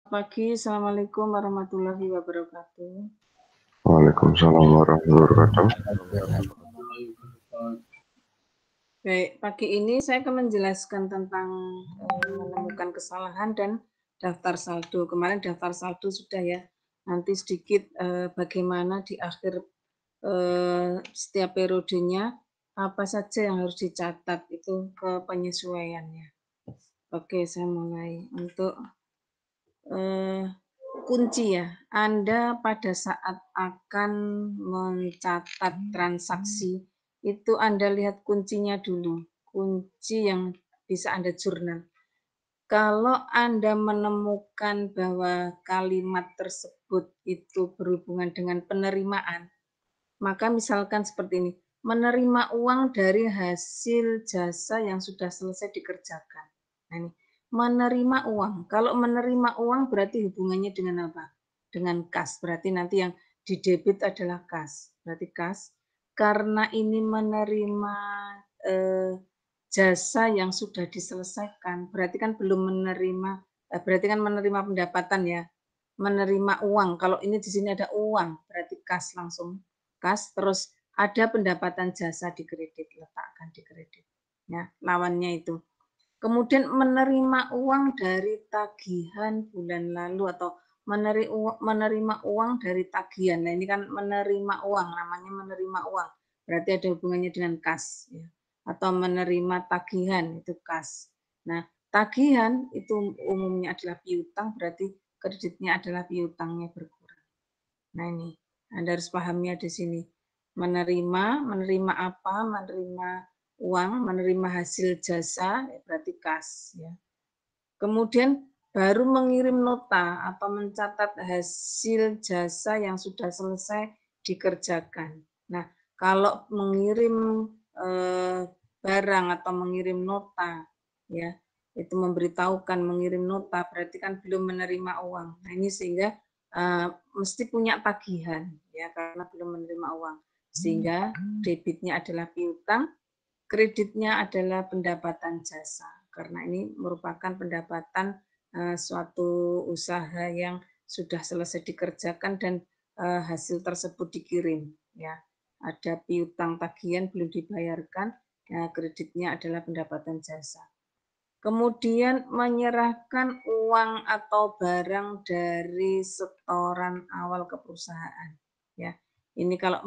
Pagi, Assalamualaikum warahmatullahi wabarakatuh. Waalaikumsalam warahmatullahi wabarakatuh. Baik, pagi ini saya akan menjelaskan tentang menemukan kesalahan dan daftar saldo. Kemarin daftar saldo sudah ya. Nanti sedikit bagaimana di akhir setiap periodenya apa saja yang harus dicatat itu ke penyesuaiannya. Oke, saya mulai untuk kunci ya. Anda pada saat akan mencatat transaksi itu Anda lihat kuncinya dulu. Kunci yang bisa Anda jurnal. Kalau Anda menemukan bahwa kalimat tersebut itu berhubungan dengan penerimaan, maka misalkan seperti ini, menerima uang dari hasil jasa yang sudah selesai dikerjakan. Nah, ini menerima uang. Kalau menerima uang berarti hubungannya dengan apa? Dengan kas. Berarti nanti yang di debit adalah kas. Berarti kas. Karena ini menerima jasa yang sudah diselesaikan, berarti kan belum menerima, berarti kan menerima pendapatan ya. Menerima uang. Kalau ini di sini ada uang, berarti kas langsung. Kas, terus ada pendapatan jasa di kredit, letakkan di kredit. Ya, lawannya itu. Kemudian menerima uang dari tagihan bulan lalu atau menerima uang dari tagihan. Nah, ini kan menerima uang, namanya menerima uang. Berarti ada hubungannya dengan kas. Ya. Atau menerima tagihan, itu kas. Nah, tagihan itu umumnya adalah piutang, berarti kreditnya adalah piutangnya berkurang. Nah, ini Anda harus pahamnya di sini. Menerima apa? Menerima uang, menerima hasil jasa, berarti kas. Ya. Kemudian baru mengirim nota atau mencatat hasil jasa yang sudah selesai dikerjakan. Nah, kalau mengirim barang atau mengirim nota, ya itu memberitahukan mengirim nota, berarti kan belum menerima uang. Nah, ini sehingga mesti punya tagihan, ya karena belum menerima uang. Sehingga debitnya adalah piutang, kreditnya adalah pendapatan jasa, karena ini merupakan pendapatan suatu usaha yang sudah selesai dikerjakan dan hasil tersebut dikirim. Ya, ada piutang tagihan belum dibayarkan, ya, kreditnya adalah pendapatan jasa. Kemudian menyerahkan uang atau barang dari setoran awal ke perusahaan. Ya, ini kalau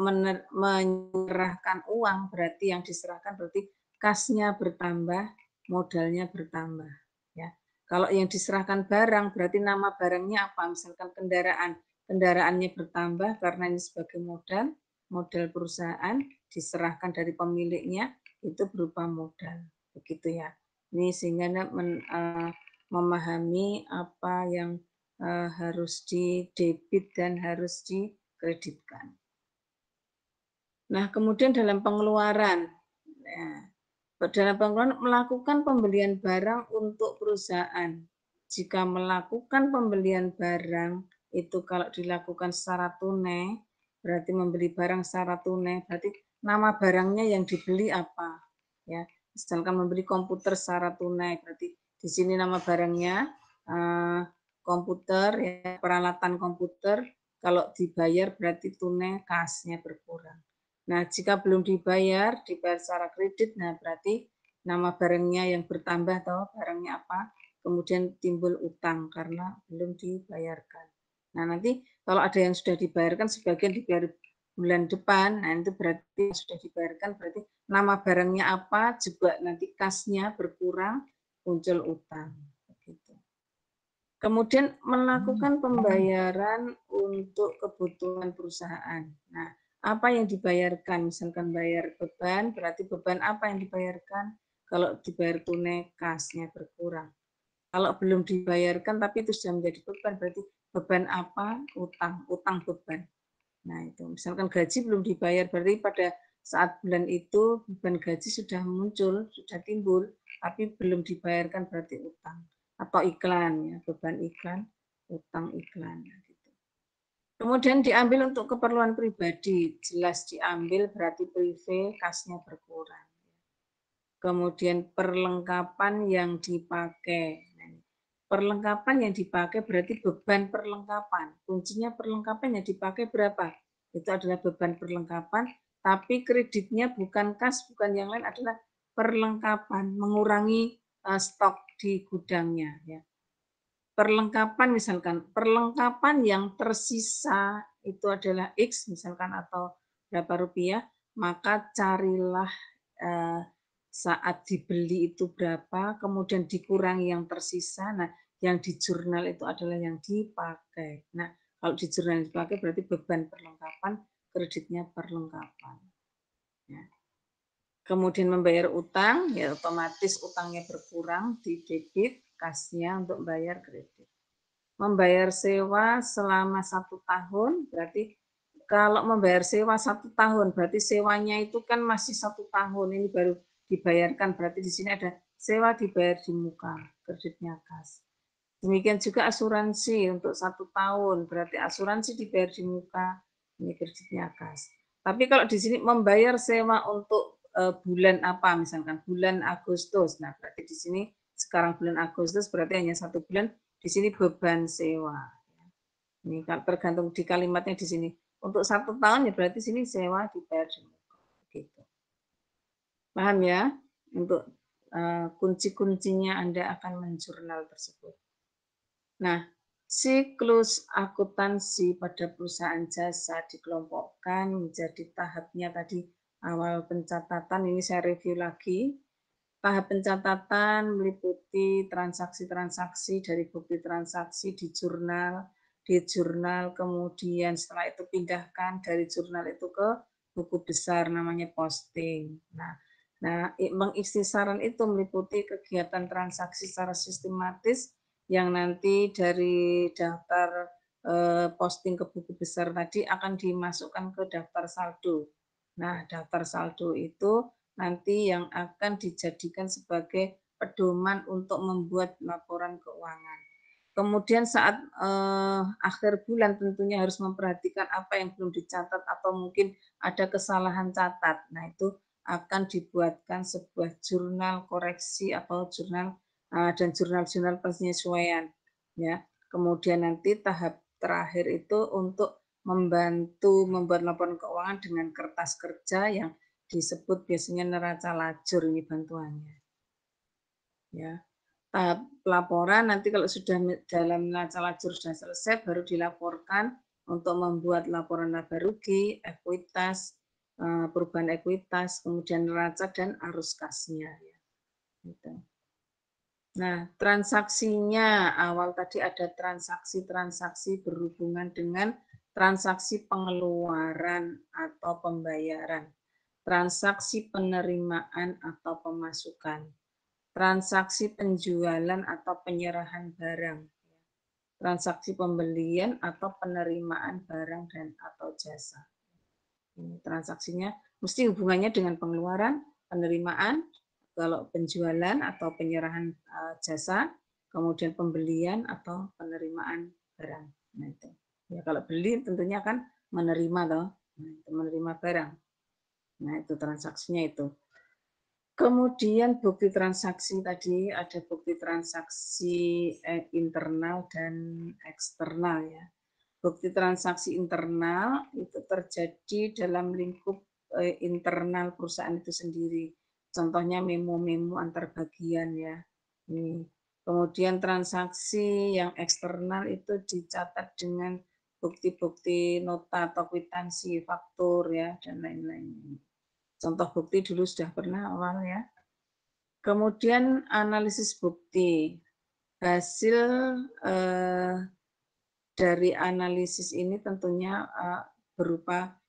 menyerahkan uang berarti yang diserahkan berarti kasnya bertambah, modalnya bertambah. Ya, kalau yang diserahkan barang berarti nama barangnya apa? Misalkan kendaraan, kendaraannya bertambah karena ini sebagai modal, modal perusahaan diserahkan dari pemiliknya itu berupa modal, begitu ya. Ini sehingga memahami apa yang harus didebit dan harus dikreditkan. Nah, kemudian dalam pengeluaran, melakukan pembelian barang untuk perusahaan. Jika melakukan pembelian barang itu kalau dilakukan secara tunai, berarti membeli barang secara tunai, berarti nama barangnya yang dibeli apa, ya. Misalkan membeli komputer secara tunai, berarti di sini nama barangnya komputer, ya, peralatan komputer. Kalau dibayar berarti tunai, kasnya berkurang. Nah, jika belum dibayar secara kredit, nah berarti nama barangnya yang bertambah atau barangnya apa, kemudian timbul utang karena belum dibayarkan. Nah, nanti kalau ada yang sudah dibayarkan, sebagian dibayar bulan depan, nah itu berarti sudah dibayarkan, berarti nama barangnya apa, juga nanti kasnya berkurang, muncul utang. Begitu. Kemudian melakukan pembayaran untuk kebutuhan perusahaan. Nah, apa yang dibayarkan? Misalkan bayar beban, berarti beban apa yang dibayarkan? Kalau dibayar tunai, kasnya berkurang. Kalau belum dibayarkan, tapi itu sudah menjadi beban, berarti beban apa? Utang, utang beban. Nah, itu misalkan gaji belum dibayar, berarti pada saat bulan itu beban gaji sudah muncul, sudah timbul, tapi belum dibayarkan berarti utang. Atau iklan, ya, beban iklan, utang iklan. Gitu. Kemudian diambil untuk keperluan pribadi, jelas diambil berarti privé, kasnya berkurang. Kemudian perlengkapan yang dipakai. Perlengkapan yang dipakai berarti beban perlengkapan. Kuncinya perlengkapan yang dipakai berapa? Itu adalah beban perlengkapan, tapi kreditnya bukan kas, bukan yang lain, adalah perlengkapan, mengurangi stok di gudangnya. Ya. Perlengkapan misalkan, perlengkapan yang tersisa itu adalah X misalkan atau berapa rupiah, maka carilah saat dibeli itu berapa, kemudian dikurangi yang tersisa. Nah, yang di jurnal itu adalah yang dipakai. Nah, kalau di jurnal dipakai berarti beban perlengkapan, kreditnya perlengkapan. Ya. Kemudian membayar utang, ya otomatis utangnya berkurang di debit, kasnya untuk bayar kredit. Membayar sewa selama 1 tahun, berarti kalau membayar sewa 1 tahun, berarti sewanya itu kan masih 1 tahun, ini baru dibayarkan, berarti di sini ada sewa dibayar di muka, kreditnya kas. Demikian juga asuransi untuk 1 tahun, berarti asuransi dibayar di muka, ini kreditnya kas. Tapi kalau di sini membayar sewa untuk bulan apa, misalkan bulan Agustus, nah berarti di sini sekarang bulan Agustus berarti hanya 1 bulan, di sini beban sewa. Ini tergantung di kalimatnya di sini. Untuk 1 tahun ya berarti sini sewa dibayar di muka. Gitu. Paham ya? Untuk kunci-kuncinya Anda akan menjurnal tersebut. Nah, siklus akuntansi pada perusahaan jasa dikelompokkan menjadi tahapnya tadi awal pencatatan, ini saya review lagi. Tahap pencatatan meliputi transaksi-transaksi dari bukti transaksi di jurnal, kemudian setelah itu pindahkan dari jurnal itu ke buku besar namanya posting. Nah, mengikhtisaran itu meliputi kegiatan transaksi secara sistematis yang nanti dari daftar posting ke buku besar tadi akan dimasukkan ke daftar saldo. Nah, daftar saldo itu nanti yang akan dijadikan sebagai pedoman untuk membuat laporan keuangan. Kemudian saat akhir bulan tentunya harus memperhatikan apa yang belum dicatat atau mungkin ada kesalahan catat. Nah, itu akan dibuatkan sebuah jurnal koreksi atau jurnal dan jurnal-jurnal penyesuaian. Ya. Kemudian nanti tahap terakhir itu untuk membantu membuat laporan keuangan dengan kertas kerja yang disebut biasanya neraca lajur, ini bantuannya. Ya. Tahap pelaporan nanti kalau sudah dalam neraca lajur sudah selesai baru dilaporkan untuk membuat laporan laba rugi, ekuitas, perubahan ekuitas, kemudian neraca dan arus kasnya. Ya. Gitu. Nah, transaksinya awal tadi ada transaksi-transaksi berhubungan dengan transaksi pengeluaran atau pembayaran, transaksi penerimaan atau pemasukan, transaksi penjualan atau penyerahan barang, transaksi pembelian atau penerimaan barang dan atau jasa. Ini transaksinya mesti hubungannya dengan pengeluaran, penerimaan, kalau penjualan atau penyerahan jasa, kemudian pembelian atau penerimaan barang. Nah, itu. Ya, kalau beli tentunya kan menerima toh, menerima barang. Nah, itu transaksinya itu. Kemudian bukti transaksi tadi ada bukti transaksi internal dan eksternal ya. Bukti transaksi internal itu terjadi dalam lingkup internal perusahaan itu sendiri. Contohnya memo-memo antar bagian ya. Ini. Kemudian transaksi yang eksternal itu dicatat dengan bukti-bukti nota atau kwitansi, faktur ya dan lain-lain. Contoh bukti dulu sudah pernah awal ya. Kemudian analisis bukti. Hasil dari analisis ini tentunya berupa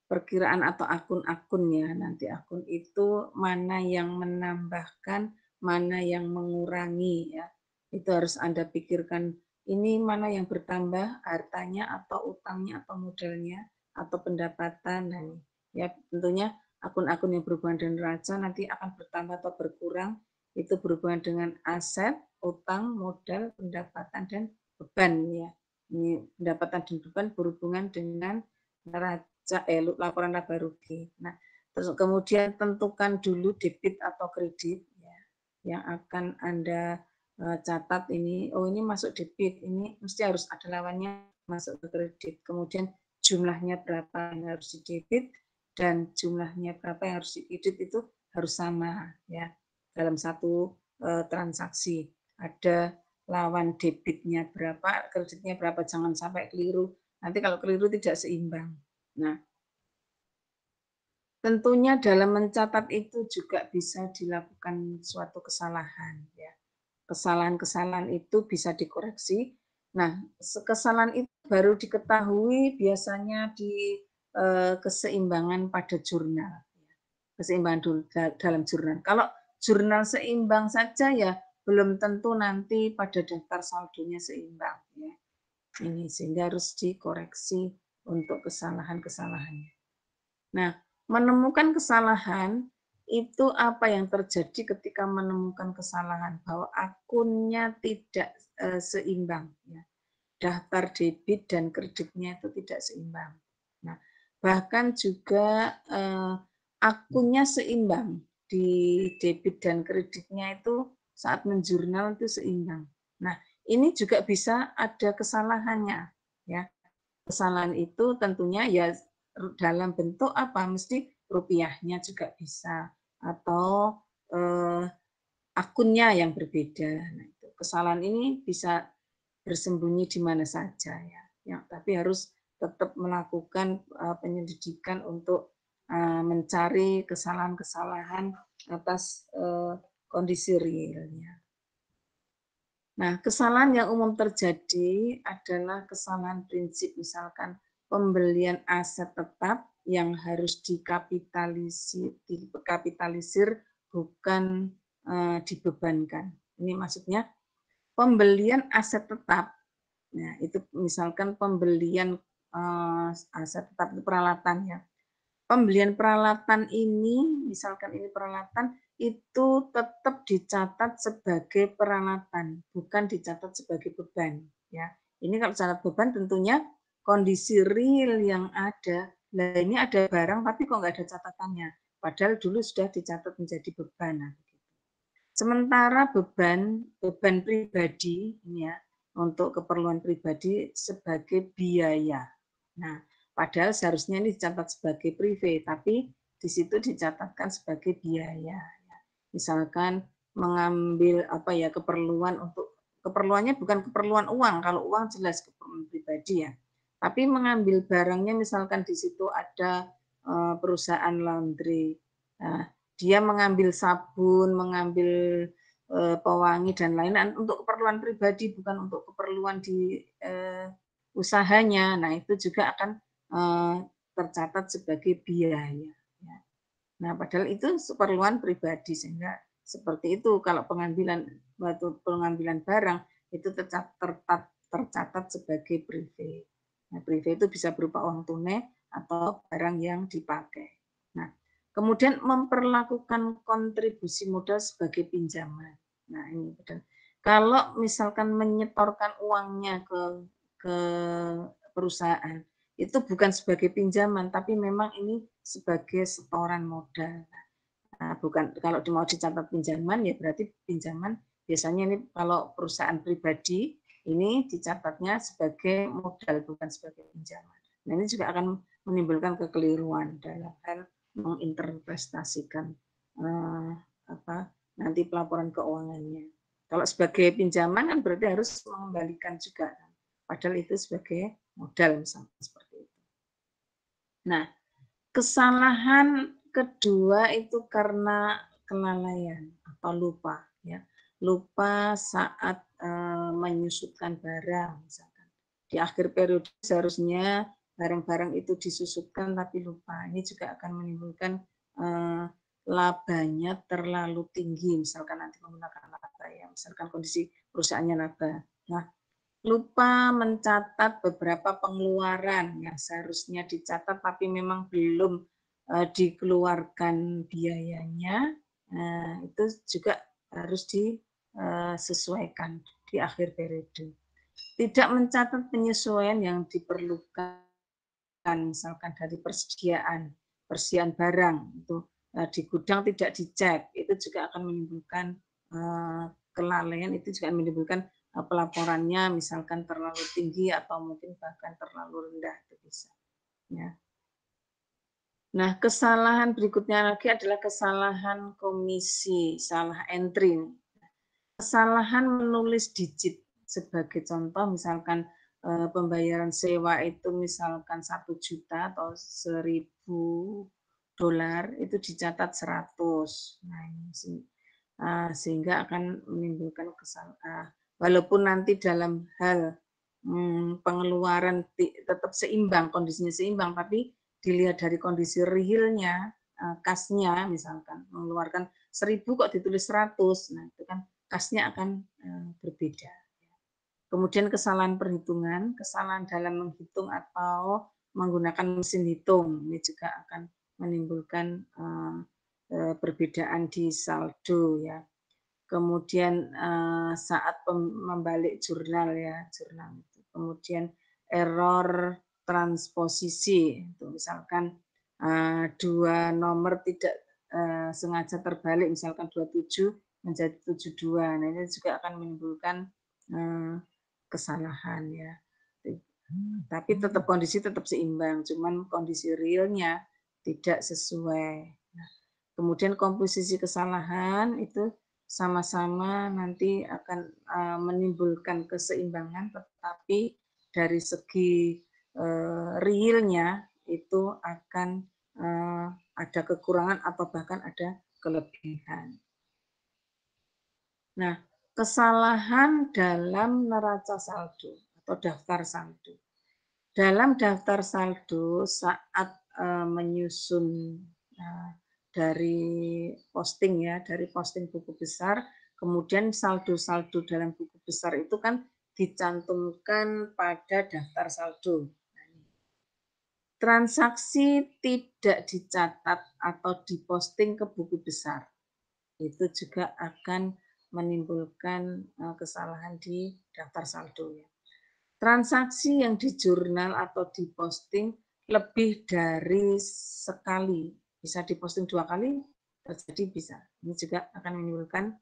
perkiraan atau akun-akun ya. Nanti akun itu mana yang menambahkan, mana yang mengurangi ya. Itu harus Anda pikirkan, ini mana yang bertambah hartanya atau utangnya atau modalnya atau pendapatan. Nah, ya tentunya akun-akun yang berhubungan dengan neraca nanti akan bertambah atau berkurang. Itu berhubungan dengan aset, utang, modal, pendapatan dan beban ya. Ini pendapatan dan beban berhubungan dengan neraca laporan laba rugi. Nah, terus kemudian tentukan dulu debit atau kredit ya, yang akan Anda catat ini, oh ini masuk debit, ini mesti harus ada lawannya masuk ke kredit. Kemudian jumlahnya berapa yang harus didebit dan jumlahnya berapa yang harus dikredit itu harus sama ya dalam satu transaksi. Ada lawan debitnya berapa, kreditnya berapa, jangan sampai keliru. Nanti kalau keliru tidak seimbang. Nah, tentunya dalam mencatat itu juga bisa dilakukan suatu kesalahan ya. Kesalahan-kesalahan itu bisa dikoreksi. Nah, kesalahan itu baru diketahui biasanya di keseimbangan pada jurnal. Keseimbangan dalam jurnal. Kalau jurnal seimbang saja ya belum tentu nanti pada daftar saldonya seimbang ya. Ini sehingga harus dikoreksi untuk kesalahan-kesalahannya. Nah, menemukan kesalahan itu apa yang terjadi ketika menemukan kesalahan bahwa akunnya tidak seimbang ya. Daftar debit dan kreditnya itu tidak seimbang. Nah, bahkan juga akunnya seimbang di debit dan kreditnya itu saat menjurnal itu seimbang. Nah, ini juga bisa ada kesalahannya ya. Kesalahan itu tentunya ya dalam bentuk apa? Mesti rupiahnya juga bisa atau akunnya yang berbeda. Nah, itu kesalahan ini bisa bersembunyi di mana saja ya. Ya, tapi harus tetap melakukan penyelidikan untuk mencari kesalahan-kesalahan atas kondisi realnya. Nah, kesalahan yang umum terjadi adalah kesalahan prinsip, misalkan pembelian aset tetap yang harus dikapitalisir bukan dibebankan. Ini maksudnya pembelian aset tetap. Nah, itu misalkan pembelian aset tetap itu peralatan ya. Pembelian peralatan ini, misalkan ini peralatan, itu tetap dicatat sebagai peralatan, bukan dicatat sebagai beban. Ya, ini kalau catat beban tentunya kondisi real yang ada. Nah, ini ada barang tapi kok nggak ada catatannya. Padahal dulu sudah dicatat menjadi beban. Nah, sementara beban pribadi ini ya untuk keperluan pribadi sebagai biaya. Nah, padahal seharusnya ini dicatat sebagai privé, tapi di situ dicatatkan sebagai biaya. Misalkan mengambil apa ya keperluan untuk keperluannya bukan keperluan uang, kalau uang jelas keperluan pribadi ya. Tapi mengambil barangnya misalkan di situ ada perusahaan laundry. Nah, dia mengambil sabun, mengambil pewangi dan lain-lain untuk keperluan pribadi bukan untuk keperluan di usahanya. Nah, itu juga akan tercatat sebagai biaya. Ya. Nah, padahal itu keperluan pribadi sehingga seperti itu kalau pengambilan barang itu tercatat sebagai privé. Nah, privé itu bisa berupa uang tunai atau barang yang dipakai. Nah, kemudian memperlakukan kontribusi modal sebagai pinjaman. Nah, ini betul. Kalau misalkan menyetorkan uangnya ke perusahaan, itu bukan sebagai pinjaman, tapi memang ini sebagai setoran modal. Nah, bukan kalau mau dicatat pinjaman ya berarti pinjaman biasanya ini kalau perusahaan pribadi ini dicatatnya sebagai modal bukan sebagai pinjaman. Nah, ini juga akan menimbulkan kekeliruan dalam hal menginterpretasikan nanti pelaporan keuangannya. Kalau sebagai pinjaman kan berarti harus mengembalikan juga, padahal itu sebagai modal misalnya seperti itu. Nah, kesalahan kedua itu karena kelalaian atau lupa ya. Lupa saat menyusutkan barang misalkan. Di akhir periode seharusnya barang-barang itu disusutkan tapi lupa. Ini juga akan menimbulkan labanya terlalu tinggi misalkan nanti menggunakan laba ya. Misalkan kondisi perusahaannya laba. Nah, lupa mencatat beberapa pengeluaran yang seharusnya dicatat tapi memang belum dikeluarkan biayanya, itu juga harus disesuaikan di akhir periode. Tidak mencatat penyesuaian yang diperlukan, misalkan dari persediaan barang itu di gudang tidak dicek, itu juga akan menimbulkan kelalaian itu juga menimbulkan pelaporannya misalkan terlalu tinggi atau mungkin bahkan terlalu rendah itu bisa. Ya. Nah, kesalahan berikutnya lagi adalah kesalahan komisi, salah entry. Kesalahan menulis digit sebagai contoh misalkan pembayaran sewa itu misalkan 1 juta atau $1.000 itu dicatat 100. Nah, ini sehingga akan menimbulkan kesalahan. Walaupun nanti dalam hal pengeluaran tetap seimbang, kondisinya seimbang, tapi dilihat dari kondisi realnya, kasnya misalkan mengeluarkan 1.000 kok ditulis 100, nah itu kan kasnya akan berbeda. Kemudian kesalahan perhitungan, kesalahan dalam menghitung atau menggunakan mesin hitung, ini juga akan menimbulkan perbedaan di saldo ya. Kemudian saat membalik jurnal ya, jurnal itu. Kemudian error transposisi, itu misalkan 2 nomor tidak sengaja terbalik, misalkan 27 menjadi 72. Nah, ini juga akan menimbulkan kesalahan ya. Tapi tetap kondisi tetap seimbang, cuman kondisi realnya tidak sesuai. Nah, kemudian komposisi kesalahan itu sama-sama nanti akan menimbulkan keseimbangan, tetapi dari segi realnya itu akan ada kekurangan atau bahkan ada kelebihan. Nah, kesalahan dalam neraca saldo atau daftar saldo. Dalam daftar saldo saat menyusun dari posting ya, dari posting buku besar, kemudian saldo-saldo dalam buku besar itu kan dicantumkan pada daftar saldo. Transaksi tidak dicatat atau diposting ke buku besar, itu juga akan menimbulkan kesalahan di daftar saldo ya. Transaksi yang di jurnal atau diposting lebih dari sekali, bisa diposting 2 kali, terjadi bisa. Ini juga akan menimbulkan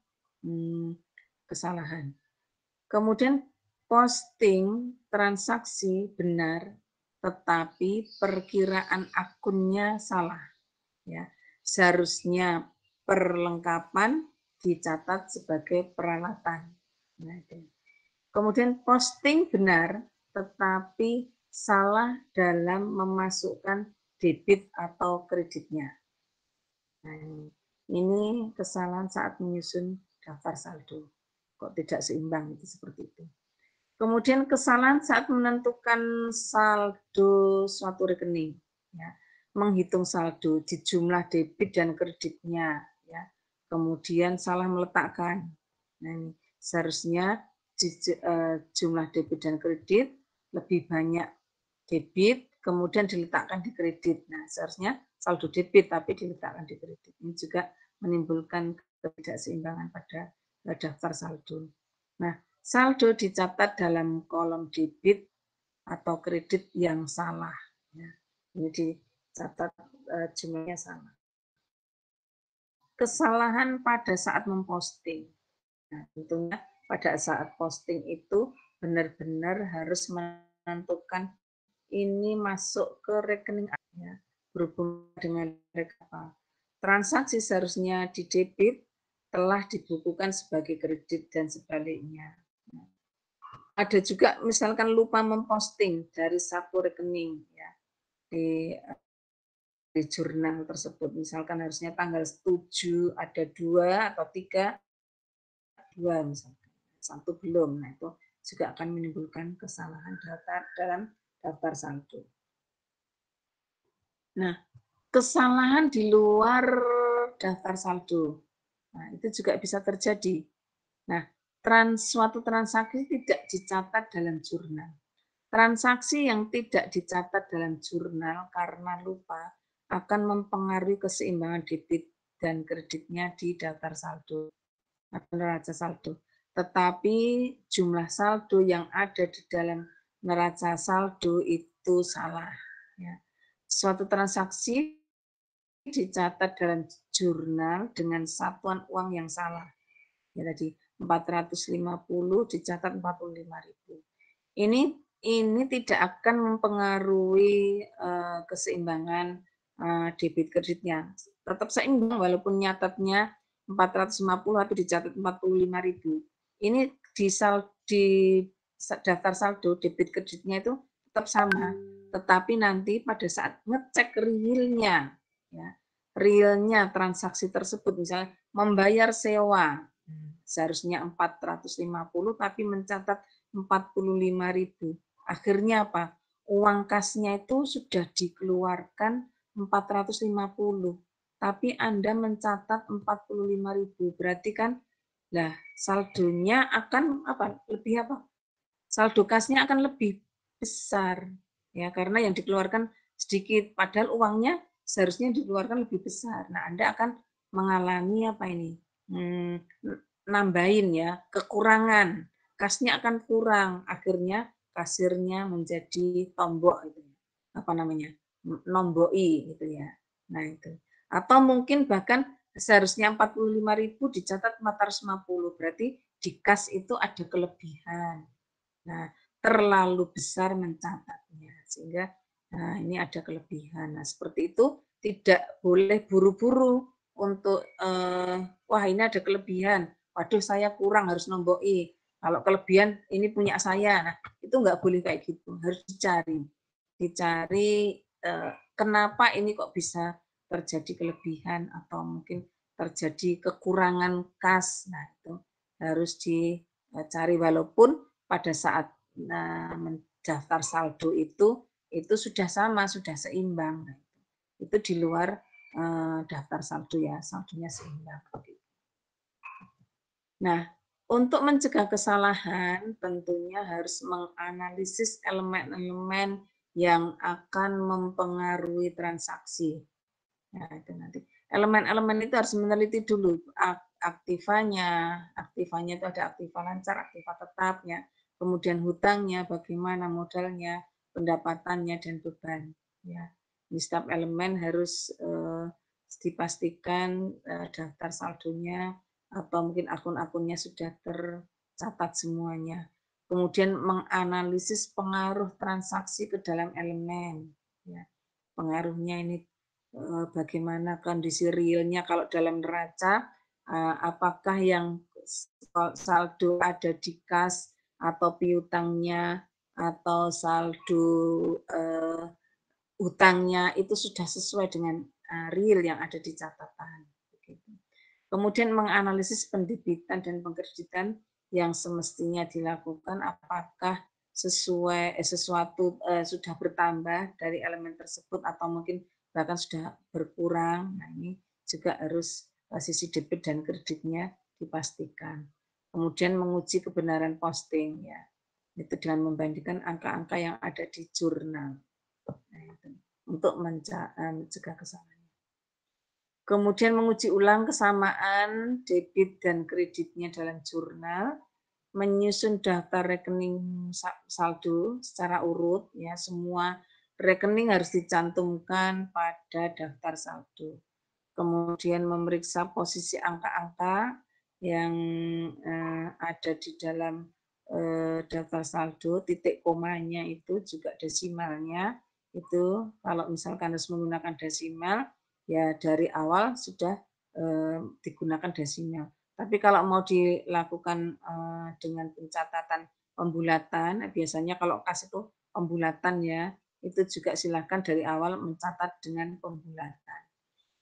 kesalahan. Kemudian posting transaksi benar, tetapi perkiraan akunnya salah. Ya, seharusnya perlengkapan dicatat sebagai peralatan. Nah, itu. Kemudian posting benar, tetapi salah dalam memasukkan debit atau kreditnya. Nah, ini kesalahan saat menyusun daftar saldo. Kok tidak seimbang itu seperti itu. Kemudian kesalahan saat menentukan saldo suatu rekening, ya, menghitung saldo di jumlah debit dan kreditnya, ya. Kemudian salah meletakkan. Nah, ini seharusnya jumlah debit dan kredit lebih banyak debit, kemudian diletakkan di kredit. Nah, seharusnya saldo debit tapi diletakkan di kredit. Ini juga menimbulkan ketidakseimbangan pada daftar saldo. Nah, saldo dicatat dalam kolom debit atau kredit yang salah. Ya. Ini dicatat jumlahnya salah. Kesalahan pada saat memposting. Nah, tentunya pada saat posting itu benar-benar harus menentukan ini masuk ke rekening ya, berhubungan dengan rekening. Transaksi seharusnya di debit telah dibukukan sebagai kredit dan sebaliknya. Ada juga misalkan lupa memposting dari satu rekening ya di jurnal tersebut. Misalkan harusnya tanggal 7 ada 2 atau 3, 2 misalkan. 1 belum. Nah, itu juga akan menimbulkan kesalahan dalam daftar saldo. Nah, kesalahan di luar daftar saldo. Nah, itu juga bisa terjadi. Nah, suatu transaksi tidak dicatat dalam jurnal. Transaksi yang tidak dicatat dalam jurnal karena lupa akan mempengaruhi keseimbangan debit dan kreditnya di daftar saldo atau neraca saldo. Tetapi jumlah saldo yang ada di dalam neraca saldo itu salah. Ya. Suatu transaksi dicatat dalam jurnal dengan satuan uang yang salah. Ya tadi 450 dicatat 45.000. Ini tidak akan mempengaruhi keseimbangan debit kreditnya. Tetap seimbang walaupun nyatatnya 450 tapi dicatat 45.000. Ini di daftar saldo debit kreditnya itu tetap sama, tetapi nanti pada saat ngecek realnya, ya, realnya transaksi tersebut, misalnya membayar sewa, seharusnya 450 tapi mencatat 45.000. Akhirnya apa? Uang kasnya itu sudah dikeluarkan 450, tapi Anda mencatat 45.000. Berarti kan lah saldonya akan apa? Lebih apa? Saldo kasnya akan lebih besar ya karena yang dikeluarkan sedikit padahal uangnya seharusnya dikeluarkan lebih besar. Nah, Anda akan mengalami apa ini? Nambahin ya, kekurangan. Kasnya akan kurang, akhirnya kasirnya menjadi tombok gitu. Apa namanya? Nomboi gitu ya. Nah, itu. Atau mungkin bahkan seharusnya 45.000 dicatat 450. Berarti di kas itu ada kelebihan. Nah, terlalu besar mencatatnya sehingga ini ada kelebihan. Nah, seperti itu tidak boleh buru-buru untuk wah ini ada kelebihan, waduh saya kurang harus nomboi. Kalau kelebihan ini punya saya, nah itu nggak boleh kayak gitu, harus dicari kenapa ini kok bisa terjadi kelebihan atau mungkin terjadi kekurangan kas. Nah itu harus dicari walaupun pada saat mendaftar saldo itu sudah sama, sudah seimbang. Nah, itu di luar daftar saldo ya, saldonya seimbang. Nah, untuk mencegah kesalahan tentunya harus menganalisis elemen-elemen yang akan mempengaruhi transaksi. Nah, itu nanti. Elemen-elemen itu harus meneliti dulu aktivanya itu ada aktiva lancar, aktiva tetapnya, kemudian hutangnya, bagaimana modalnya, pendapatannya dan beban. Ya, di setiap elemen harus dipastikan daftar saldonya atau mungkin akun-akunnya sudah tercatat semuanya. Kemudian menganalisis pengaruh transaksi ke dalam elemen. Ya, pengaruhnya ini bagaimana kondisi realnya kalau dalam neraca, apakah yang saldo ada di kas atau piutangnya atau saldo hutangnya itu sudah sesuai dengan real yang ada di catatan. Kemudian menganalisis pendebitan dan pengkreditan yang semestinya dilakukan, apakah sesuatu sudah bertambah dari elemen tersebut atau mungkin bahkan sudah berkurang. Nah, ini juga harus sisi debit dan kreditnya dipastikan. Kemudian menguji kebenaran posting ya. Itu dengan membandingkan angka-angka yang ada di jurnal. Nah, itu, untuk mencegah kesalahan. Kemudian menguji ulang kesamaan debit dan kreditnya dalam jurnal, menyusun daftar rekening saldo secara urut, ya semua rekening harus dicantumkan pada daftar saldo. Kemudian memeriksa posisi angka-angka yang ada di dalam daftar saldo, titik komanya itu juga desimalnya itu kalau misalkan harus menggunakan desimal ya dari awal sudah digunakan desimal. Tapi kalau mau dilakukan dengan pencatatan pembulatan, biasanya kalau kas itu pembulatan ya, itu juga silakan dari awal mencatat dengan pembulatan.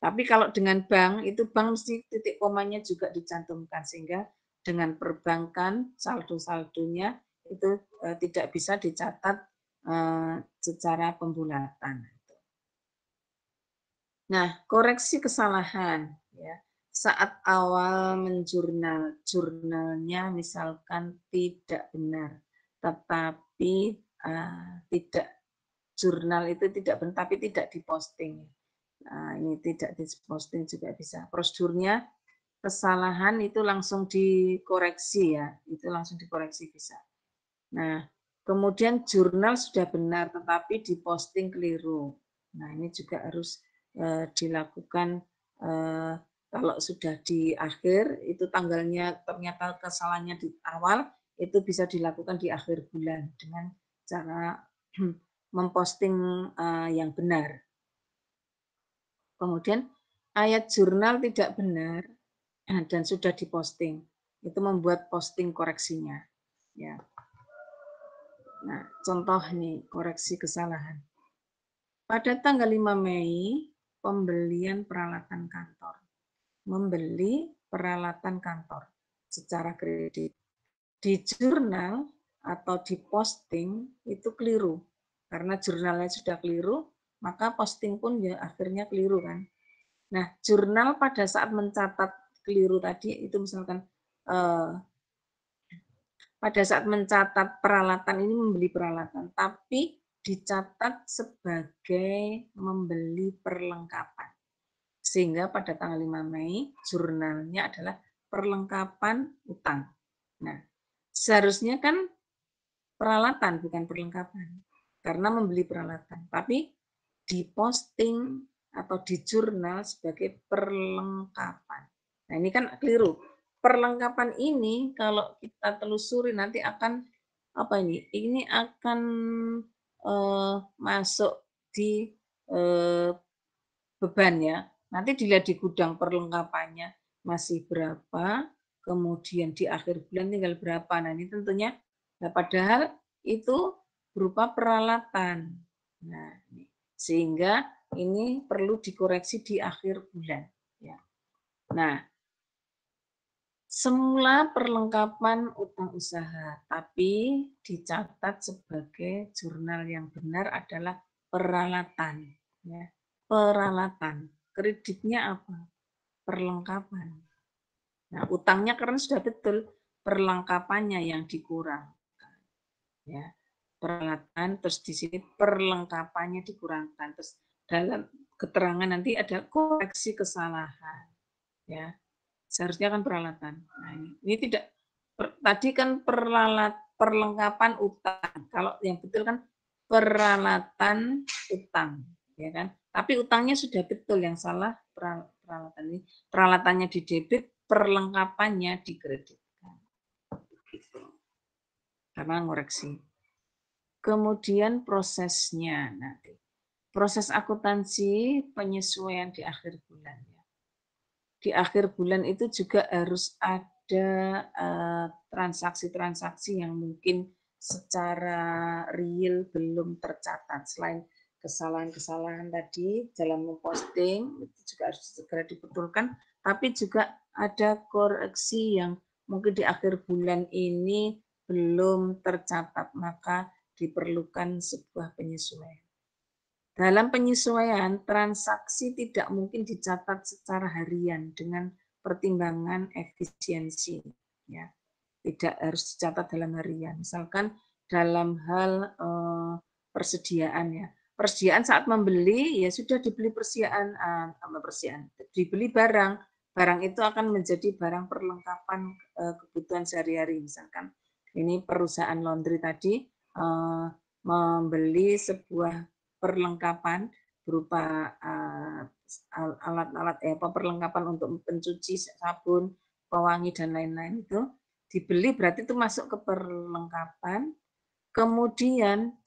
Tapi kalau dengan bank, itu bank mesti titik komanya juga dicantumkan sehingga dengan perbankan saldo-saldonya itu tidak bisa dicatat secara pembulatan. Nah, koreksi kesalahan ya. Saat awal menjurnal, jurnalnya misalkan tidak benar, tetapi tidak jurnal itu tidak benar, tapi tidak diposting. Nah, ini tidak diposting juga bisa. Prosedurnya kesalahan itu langsung dikoreksi ya, itu langsung dikoreksi bisa. Nah, kemudian jurnal sudah benar tetapi diposting keliru. Nah, ini juga harus dilakukan Kalau sudah di akhir, itu tanggalnya ternyata kesalahannya di awal, itu bisa dilakukan di akhir bulan dengan cara memposting yang benar. Kemudian ayat jurnal tidak benar dan sudah diposting, itu membuat posting koreksinya. Ya. Nah, contoh nih koreksi kesalahan. Pada tanggal 5 Mei, pembelian peralatan kantor. Membeli peralatan kantor secara kredit. Di jurnal atau di posting itu keliru. Karena jurnalnya sudah keliru, maka posting pun ya akhirnya keliru kan. Nah, jurnal pada saat mencatat keliru tadi itu misalkan pada saat mencatat peralatan ini membeli peralatan, tapi dicatat sebagai membeli perlengkapan. Sehingga pada tanggal 5 Mei jurnalnya adalah perlengkapan utang. Nah, seharusnya kan peralatan bukan perlengkapan. Karena membeli peralatan, tapi diposting atau di jurnal sebagai perlengkapan. Nah, ini kan keliru. Perlengkapan ini kalau kita telusuri nanti akan apa ini? Ini akan masuk di beban ya. Nanti dilihat di gudang perlengkapannya masih berapa, kemudian di akhir bulan tinggal berapa. Nah, ini tentunya padahal itu berupa peralatan. Nah, sehingga ini perlu dikoreksi di akhir bulan. Ya. Nah, semula perlengkapan utang usaha, tapi dicatat sebagai jurnal yang benar adalah peralatan. Ya. Peralatan. Kreditnya apa? Perlengkapan. Nah, utangnya karena sudah betul, perlengkapannya yang dikurangkan. Ya. Peralatan, terus di sini perlengkapannya dikurangkan. Terus dalam keterangan nanti ada koreksi kesalahan. Ya. Seharusnya kan peralatan. Nah, ini tidak tadi kan perlengkapan utang. Kalau yang betul kan peralatan utang, ya kan? Tapi utangnya sudah betul, yang salah peralatan ini. Peralatannya di debit, perlengkapannya dikreditkan. Gitu. Karena ngoreksi. Kemudian prosesnya nanti. Proses akuntansi penyesuaian di akhir bulan. Di akhir bulan itu juga harus ada transaksi-transaksi yang mungkin secara real belum tercatat. Selain kesalahan-kesalahan tadi dalam memposting, itu juga harus segera dibetulkan, tapi juga ada koreksi yang mungkin di akhir bulan ini belum tercatat, maka diperlukan sebuah penyesuaian. Dalam penyesuaian, transaksi tidak mungkin dicatat secara harian dengan pertimbangan efisiensi. Ya. Tidak harus dicatat dalam harian. Misalkan dalam hal persediaan ya. Persediaan saat membeli ya sudah dibeli dibeli barang. Barang itu akan menjadi barang perlengkapan kebutuhan sehari-hari. Misalkan ini perusahaan laundry tadi membeli sebuah perlengkapan berupa alat-alat perlengkapan untuk pencuci, sabun, pewangi dan lain-lain itu dibeli, berarti itu masuk ke perlengkapan. Kemudian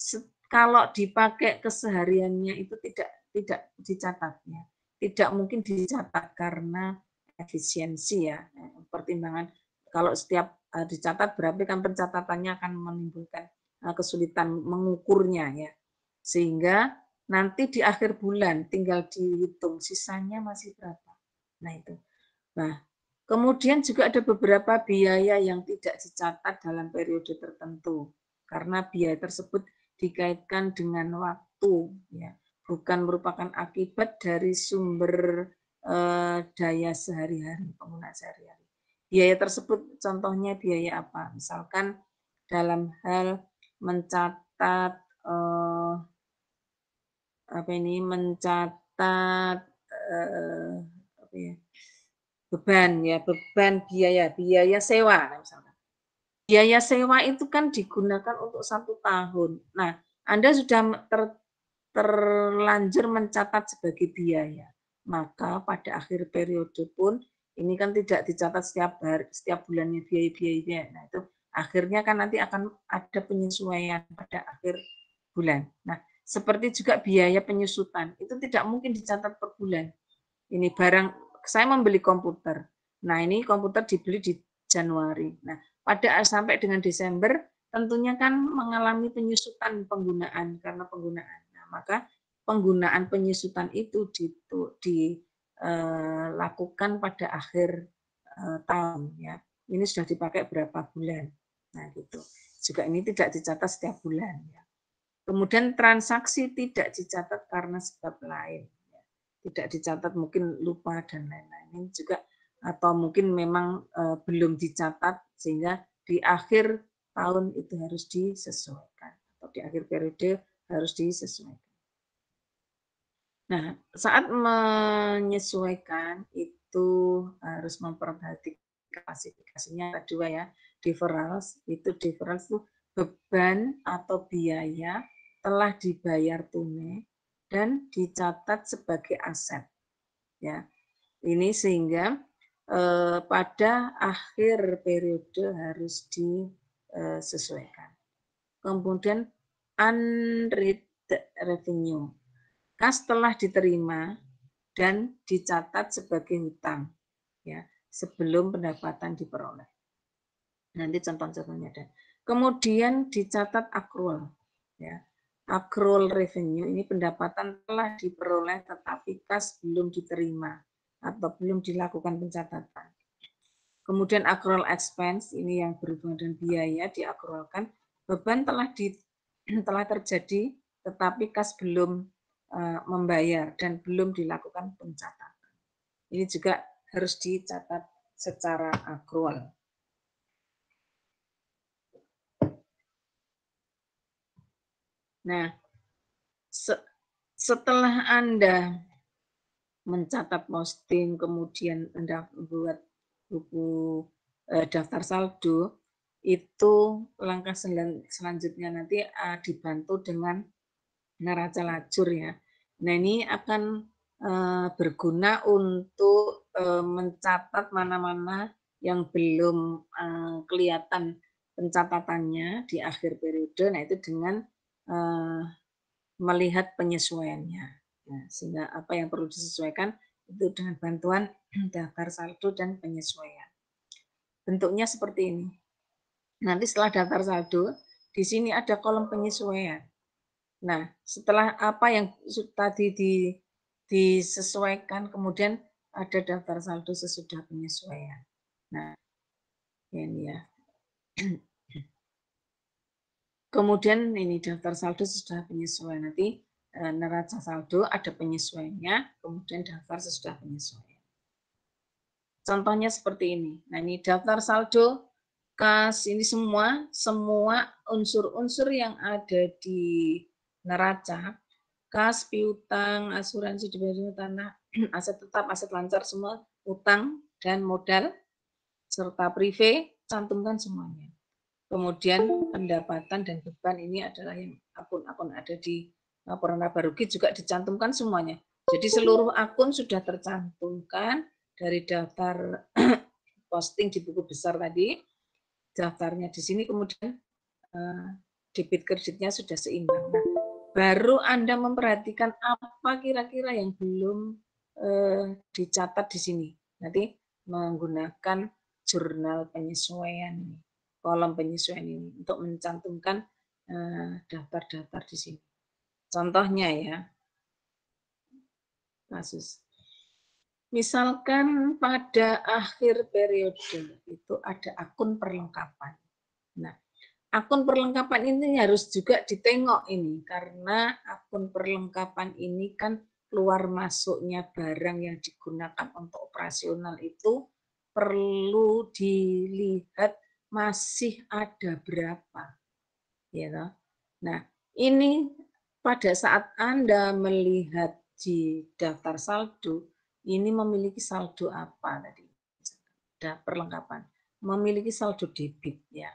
kalau dipakai kesehariannya itu tidak dicatatnya, tidak mungkin dicatat karena efisiensi ya, pertimbangan. Kalau setiap dicatat berarti kan pencatatannya akan menimbulkan kesulitan mengukurnya ya. Sehingga nanti di akhir bulan tinggal dihitung sisanya masih berapa. Nah itu. Nah, kemudian juga ada beberapa biaya yang tidak dicatat dalam periode tertentu karena biaya tersebut dikaitkan dengan waktu, ya, bukan merupakan akibat dari sumber daya sehari-hari, penggunaan sehari-hari. Biaya tersebut contohnya biaya apa? Misalkan dalam hal mencatat mencatat apa ya, beban biaya sewa misalkan. Biaya sewa itu kan digunakan untuk 1 tahun. Nah, Anda sudah terlanjur mencatat sebagai biaya. maka pada akhir periode pun ini kan tidak dicatat setiap bulannya biaya-biaya. Nah, itu akhirnya kan nanti akan ada penyesuaian pada akhir bulan. Nah, seperti juga biaya penyusutan, itu tidak mungkin dicatat per bulan. Ini barang, saya membeli komputer. Nah, ini komputer dibeli di Januari. Nah, pada sampai dengan Desember, tentunya kan mengalami penyusutan penggunaan karena penggunaan. Nah, maka penggunaan penyusutan itu dilakukan pada akhir tahun ya. Ini sudah dipakai berapa bulan. Nah, gitu. Juga ini tidak dicatat setiap bulan ya. Kemudian transaksi tidak dicatat karena sebab lain. Tidak dicatat mungkin lupa dan lain-lain. Ini juga atau mungkin memang belum dicatat sehingga di akhir tahun itu harus disesuaikan atau di akhir periode harus disesuaikan. Nah, saat menyesuaikan itu harus memperhatikan klasifikasinya ada dua ya, deferrals itu beban atau biaya telah dibayar tunai dan dicatat sebagai aset. Ya, ini sehingga pada akhir periode harus disesuaikan. Kemudian unread revenue, kas telah diterima dan dicatat sebagai hutang, ya sebelum pendapatan diperoleh. Nanti contoh-contohnya ada. Kemudian dicatat accrual, ya. Accrual revenue ini pendapatan telah diperoleh tetapi kas belum diterima atau belum dilakukan pencatatan. Kemudian accrual expense ini yang berhubungan dengan biaya diakrulkan, beban telah terjadi tetapi kas belum membayar dan belum dilakukan pencatatan. Ini juga harus dicatat secara accrual. Nah, setelah Anda mencatat posting, kemudian Anda membuat buku daftar saldo, itu langkah selanjutnya nanti dibantu dengan neraca lajur ya. Nah, ini akan berguna untuk mencatat mana-mana yang belum kelihatan pencatatannya di akhir periode. Nah, itu dengan melihat penyesuaiannya. Nah, sehingga apa yang perlu disesuaikan itu dengan bantuan daftar saldo dan penyesuaian. Bentuknya seperti ini. Nanti setelah daftar saldo, di sini ada kolom penyesuaian. Nah, setelah apa yang tadi disesuaikan, kemudian ada daftar saldo sesudah penyesuaian. Nah, ini ya. Kemudian ini daftar saldo sesudah penyesuaian. Nanti neraca saldo ada penyesuaiannya, kemudian daftar sesudah penyesuaian. Contohnya seperti ini. Nah, ini daftar saldo, kas, ini semua unsur-unsur yang ada di neraca, kas, piutang, asuransi deposito tanah, aset tetap, aset lancar semua, utang dan modal serta prive, cantumkan semuanya. Kemudian pendapatan dan beban ini adalah yang akun-akun ada di laporan laba rugi juga dicantumkan semuanya. Jadi seluruh akun sudah tercantumkan dari daftar posting di buku besar tadi, daftarnya di sini, kemudian debit kreditnya sudah seimbang. Nah, baru Anda memperhatikan apa kira-kira yang belum dicatat di sini. Nanti menggunakan jurnal penyesuaian ini, kolom penyesuaian ini untuk mencantumkan daftar-daftar di sini. Contohnya ya, kasus. Misalkan pada akhir periode itu ada akun perlengkapan. Nah, akun perlengkapan ini harus juga ditengok ini, karena akun perlengkapan ini kan keluar masuknya barang yang digunakan untuk operasional itu perlu dilihat masih ada berapa. Ya, nah, ini pada saat Anda melihat di daftar saldo, ini memiliki saldo apa tadi? Perlengkapan. Memiliki saldo debit ya.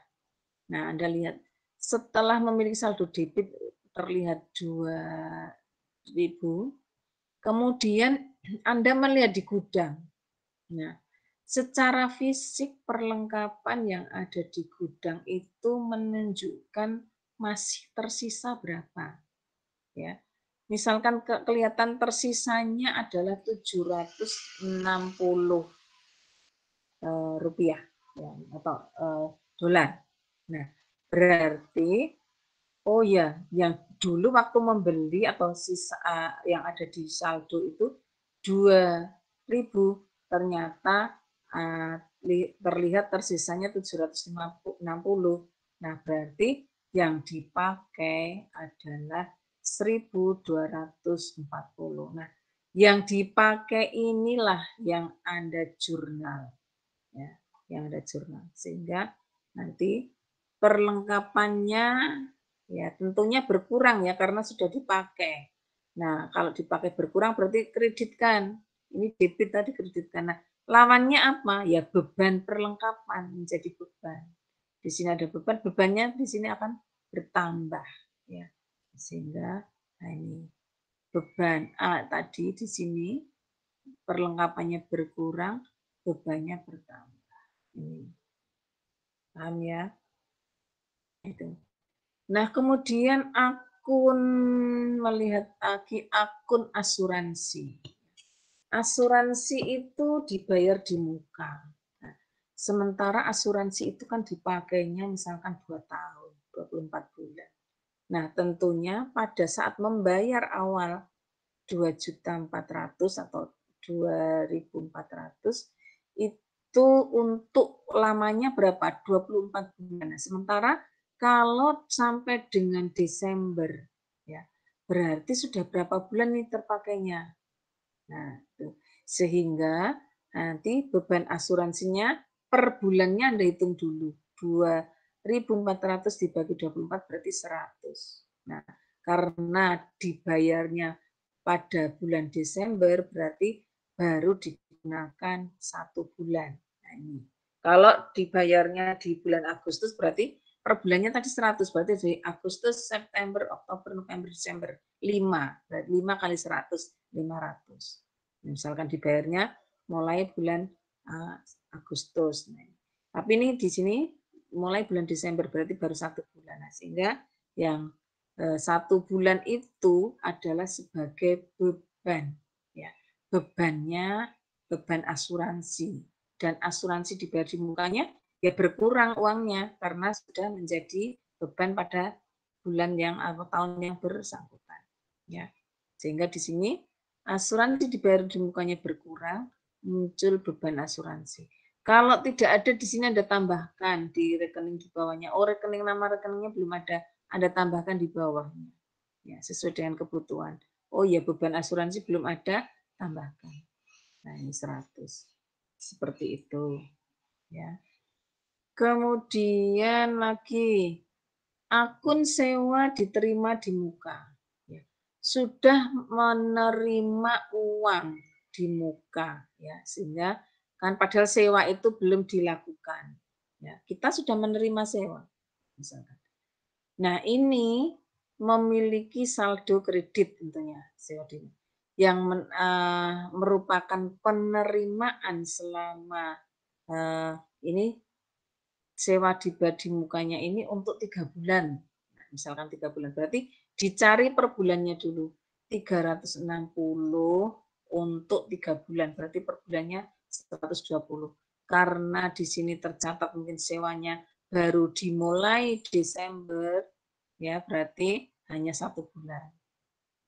Nah, Anda lihat setelah memiliki saldo debit terlihat 2.000, Kemudian Anda melihat di gudang. Nah, secara fisik perlengkapan yang ada di gudang itu menunjukkan masih tersisa berapa. Ya. Misalkan kelihatan tersisanya adalah 760 rupiah ya, atau dolar. Nah, berarti oh ya, yang dulu waktu membeli atau sisa yang ada di saldo itu 2.000, ternyata terlihat tersisanya 760. Nah, berarti yang dipakai adalah 1.240. Nah, yang dipakai inilah yang Anda jurnal. Ya, yang ada jurnal. Sehingga nanti perlengkapannya ya tentunya berkurang ya karena sudah dipakai. Nah, kalau dipakai berkurang berarti kreditkan. Ini debit tadi kreditkan. Nah, lawannya apa? Ya beban perlengkapan menjadi beban. Di sini ada beban, bebannya di sini akan bertambah ya. Sehingga nah ini beban tadi di sini perlengkapannya berkurang, bebannya bertambah. Ini. Paham ya? Itu. Nah, kemudian akun melihat lagi akun asuransi. Asuransi itu dibayar di muka. Nah, sementara asuransi itu kan dipakainya misalkan 2 tahun, 24 bulan. Nah, tentunya pada saat membayar awal 2.400.000 atau 2.400 itu untuk lamanya berapa? 24 bulan. Nah, sementara kalau sampai dengan Desember ya, berarti sudah berapa bulan nih terpakainya. Nah, itu. Sehingga nanti beban asuransinya per bulannya Anda hitung dulu. 2.400 dibagi 24 berarti 100. Nah, karena dibayarnya pada bulan Desember berarti baru digunakan 1 bulan. Nah, ini. Kalau dibayarnya di bulan Agustus berarti per bulannya tadi 100, berarti dari Agustus, September, Oktober, November, Desember 5. Berarti 5 kali 100, 500. Misalkan dibayarnya mulai bulan Agustus. Nah, tapi ini di sini mulai bulan Desember berarti baru 1 bulan. Nah, sehingga yang 1 bulan itu adalah sebagai beban. Ya, bebannya beban asuransi. Dan asuransi dibayar di mukanya ya berkurang uangnya karena sudah menjadi beban pada bulan yang atau tahun yang bersangkutan. Ya, sehingga di sini asuransi dibayar di mukanya berkurang, muncul beban asuransi. Kalau tidak ada di sini Anda tambahkan di rekening di bawahnya. Oh, rekening nama rekeningnya belum ada, Anda tambahkan di bawahnya. Ya, sesuai dengan kebutuhan. Oh ya, beban asuransi belum ada, tambahkan. Nah, ini 100. Seperti itu. Ya. Kemudian lagi akun sewa diterima di muka. Ya. Sudah menerima uang di muka, ya, sehingga kan padahal sewa itu belum dilakukan. Ya, kita sudah menerima sewa, misalkan. Nah, ini memiliki saldo kredit tentunya sewa di yang merupakan penerimaan selama ini sewa di mukanya ini untuk 3 bulan. Nah, misalkan 3 bulan, berarti dicari per bulannya dulu. 360 untuk 3 bulan, berarti per bulannya 120. Karena di sini tercatat mungkin sewanya baru dimulai Desember, ya berarti hanya 1 bulan.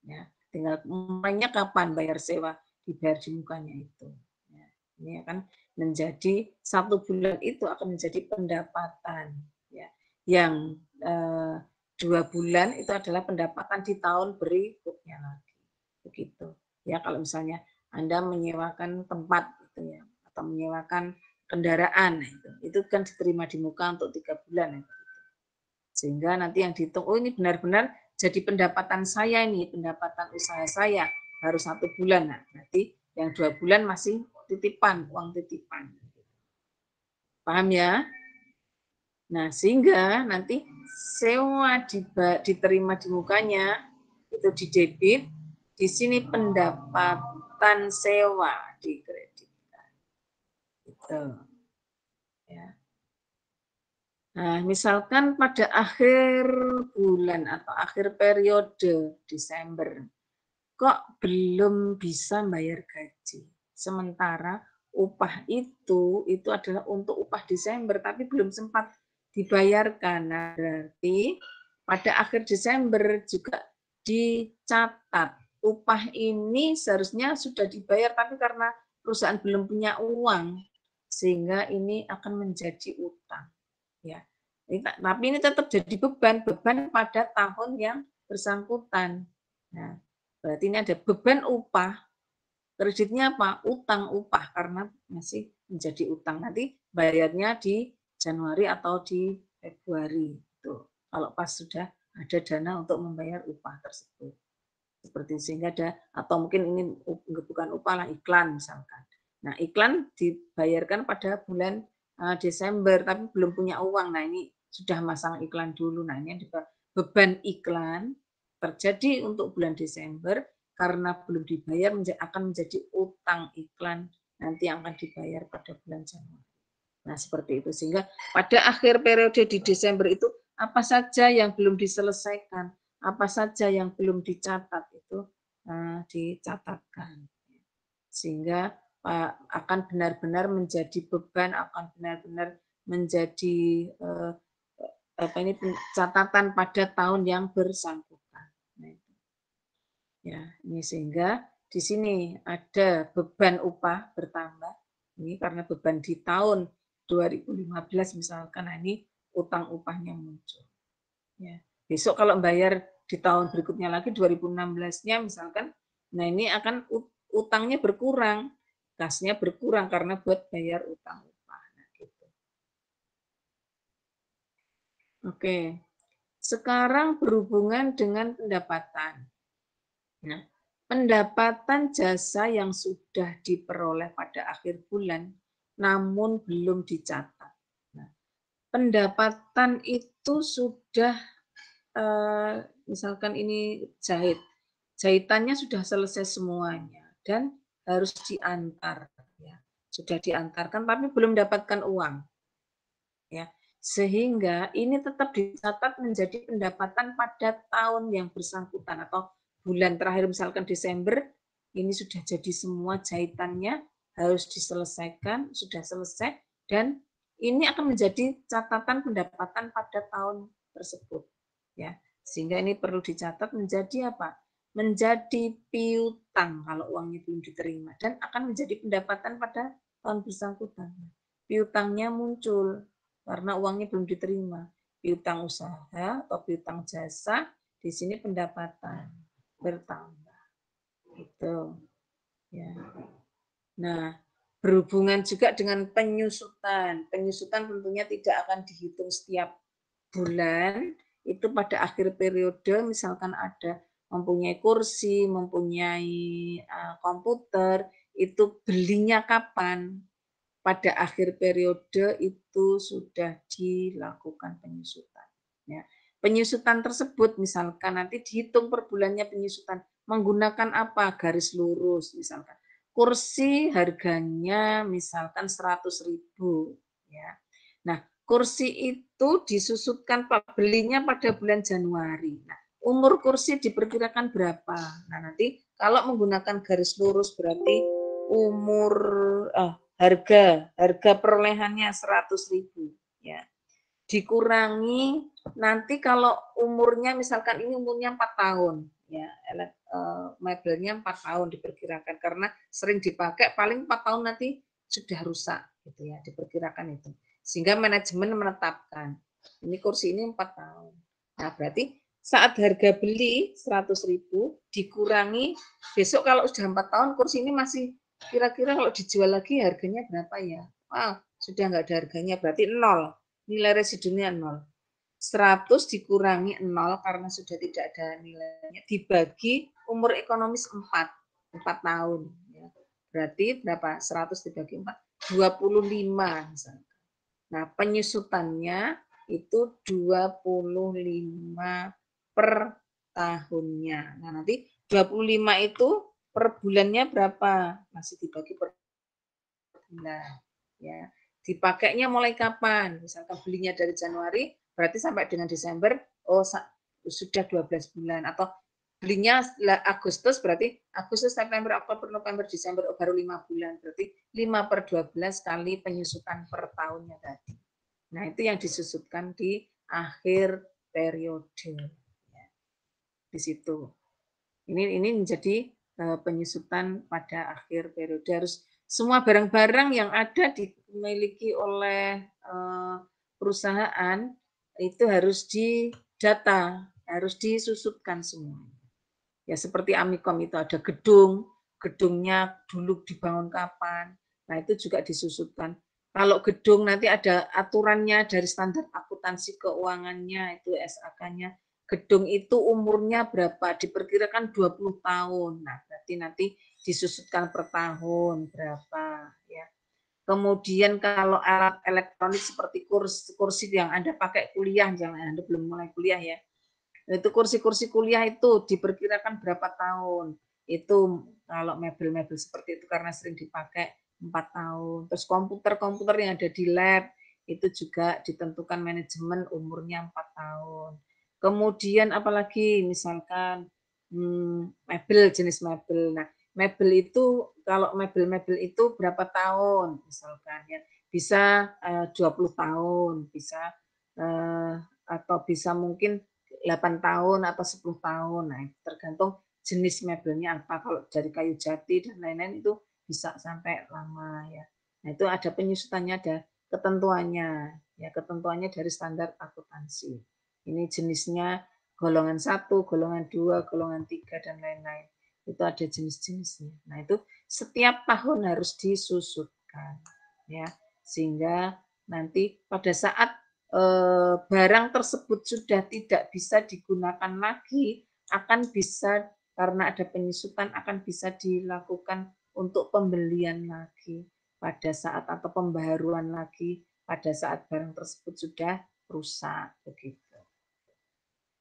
Ya, tinggal mulainya kapan bayar sewa, dibayar di mukanya itu. Ya, ini akan menjadi 1 bulan itu akan menjadi pendapatan. Ya, yang 2 bulan itu adalah pendapatan di tahun berikutnya lagi. Begitu. Ya, kalau misalnya Anda menyewakan tempat gitu ya, atau menyewakan kendaraan itu kan diterima di muka untuk 3 bulan ya. Sehingga nanti yang dihitung, oh ini benar-benar jadi pendapatan saya ini, pendapatan usaha saya harus 1 bulan. Nah, berarti yang 2 bulan masih titipan, uang titipan. Paham ya? Nah, sehingga nanti sewa diterima di mukanya, itu di debit, Di sini pendapatan sewa dikreditkan. Gitu. Ya. Nah, misalkan pada akhir bulan atau akhir periode Desember, kok belum bisa bayar gaji. Sementara upah itu adalah untuk upah Desember, tapi belum sempat dibayarkan. Nah, berarti pada akhir Desember juga dicatat upah ini seharusnya sudah dibayar, tapi karena perusahaan belum punya uang, sehingga ini akan menjadi utang. Ya, tapi ini tetap jadi beban pada tahun yang bersangkutan. Nah, berarti ini ada beban upah, kreditnya apa? Utang upah, karena masih menjadi utang. Nanti bayarnya di Januari atau di Februari. Tuh, kalau pas sudah ada dana untuk membayar upah tersebut. Seperti sehingga ada, atau mungkin ini bukan upah lah, iklan misalkan. Nah, iklan dibayarkan pada bulan Desember, tapi belum punya uang. Nah, ini sudah masang iklan dulu. Nah, ini beban iklan terjadi untuk bulan Desember karena belum dibayar akan menjadi utang iklan nanti yang akan dibayar pada bulan Januari. Nah, seperti itu. Sehingga pada akhir periode di Desember itu apa saja yang belum diselesaikan, apa saja yang belum dicatat itu dicatatkan. Sehingga akan benar-benar menjadi beban, akan benar-benar menjadi catatan pada tahun yang bersangkutan. Nah, itu. Ya, ini sehingga di sini ada beban upah bertambah. Ini karena beban di tahun 2015 misalkan, nah ini utang upahnya muncul. Ya. Besok kalau bayar di tahun berikutnya lagi 2016-nya misalkan, nah ini akan utangnya berkurang, kasnya berkurang karena buat bayar utang upah. Nah, gitu. Oke, sekarang berhubungan dengan pendapatan. Nah, pendapatan jasa yang sudah diperoleh pada akhir bulan namun belum dicatat. Nah, pendapatan itu sudah misalkan ini jahitannya sudah selesai semuanya dan harus diantar, ya. Sudah diantarkan tapi belum dapatkan uang, ya. Sehingga ini tetap dicatat menjadi pendapatan pada tahun yang bersangkutan atau bulan terakhir misalkan Desember, ini sudah jadi semua jahitannya harus diselesaikan, sudah selesai dan ini akan menjadi catatan pendapatan pada tahun tersebut, ya. Sehingga ini perlu dicatat menjadi apa? Menjadi piutang kalau uangnya belum diterima dan akan menjadi pendapatan pada tahun bersangkutan. Piutangnya muncul karena uangnya belum diterima. Piutang usaha atau piutang jasa, di sini pendapatan bertambah. Itu. Ya. Nah, berhubungan juga dengan penyusutan. Penyusutan tentunya tidak akan dihitung setiap bulan, itu pada akhir periode misalkan ada mempunyai kursi, mempunyai komputer, itu belinya kapan? Pada akhir periode itu sudah dilakukan penyusutan. Ya. Penyusutan tersebut misalkan nanti dihitung per bulannya penyusutan menggunakan apa? Garis lurus misalkan. Kursi harganya misalkan 100.000, ya. Nah, kursi itu disusutkan belinya pada bulan Januari. Nah, umur kursi diperkirakan berapa? Nah, nanti kalau menggunakan garis lurus berarti umur harga perolehannya 100.000, ya. Dikurangi nanti kalau umurnya misalkan ini umurnya 4 tahun, ya. Mebelnya 4 tahun diperkirakan karena sering dipakai paling 4 tahun nanti sudah rusak gitu ya, diperkirakan itu. Sehingga manajemen menetapkan ini kursi ini 4 tahun. Nah, berarti saat harga beli 100.000 dikurangi besok kalau sudah 4 tahun kursi ini masih kira-kira kalau dijual lagi harganya berapa ya? Sudah nggak ada harganya, berarti 0. Nilai residunya 0. 100 dikurangi 0 karena sudah tidak ada nilainya, dibagi umur ekonomis 4 tahun. Ya. Berarti berapa? 100 dibagi 4, 25 misalnya. Nah, penyusutannya itu 25 per tahunnya. Nah, nanti 25 itu per bulannya berapa? Masih dibagi per bulan. Ya. Dipakainya mulai kapan? Misalkan belinya dari Januari, berarti sampai dengan Desember, sudah 12 bulan. Atau belinya Agustus, berarti Agustus, September, Oktober, November, Desember, baru 5 bulan. Berarti 5/12 kali penyusutan per tahunnya tadi. Nah, itu yang disusutkan di akhir periode. Ya, di situ. Ini menjadi penyusutan pada akhir periode. Harus semua barang-barang yang ada dimiliki oleh perusahaan itu harus didata, harus disusutkan semua. Ya seperti Amikom itu ada gedungnya dulu dibangun kapan. Nah itu juga disusutkan. Kalau gedung nanti ada aturannya dari standar akuntansi keuangannya itu SAK-nya. Gedung itu umurnya berapa? Diperkirakan 20 tahun. Nah, berarti nanti disusutkan per tahun berapa ya. Kemudian kalau alat elektronik seperti kursi yang Anda pakai kuliah, jangan Anda belum mulai kuliah ya. Itu kursi-kursi kuliah itu diperkirakan berapa tahun. Itu kalau mebel-mebel seperti itu karena sering dipakai 4 tahun. Terus komputer-komputer yang ada di lab itu juga ditentukan manajemen umurnya 4 tahun. Kemudian apalagi misalkan mebel, jenis mebel. Nah, mebel itu kalau mebel-mebel itu berapa tahun misalkan ya. Bisa 20 tahun, bisa atau bisa mungkin 8 tahun atau 10 tahun. Nah, tergantung jenis mebelnya apa. Kalau dari kayu jati dan lain-lain itu bisa sampai lama ya. Nah, itu ada penyusutannya, ada ketentuannya. Ya, ketentuannya dari standar akuntansi. Ini jenisnya golongan 1, golongan 2, golongan 3 dan lain-lain. Itu ada jenis-jenisnya. Nah, itu setiap tahun harus disusutkan ya. Sehingga nanti pada saat barang tersebut sudah tidak bisa digunakan lagi, akan bisa karena ada penyusutan akan bisa dilakukan untuk pembelian lagi pada saat atau pembaharuan lagi pada saat barang tersebut sudah rusak begitu.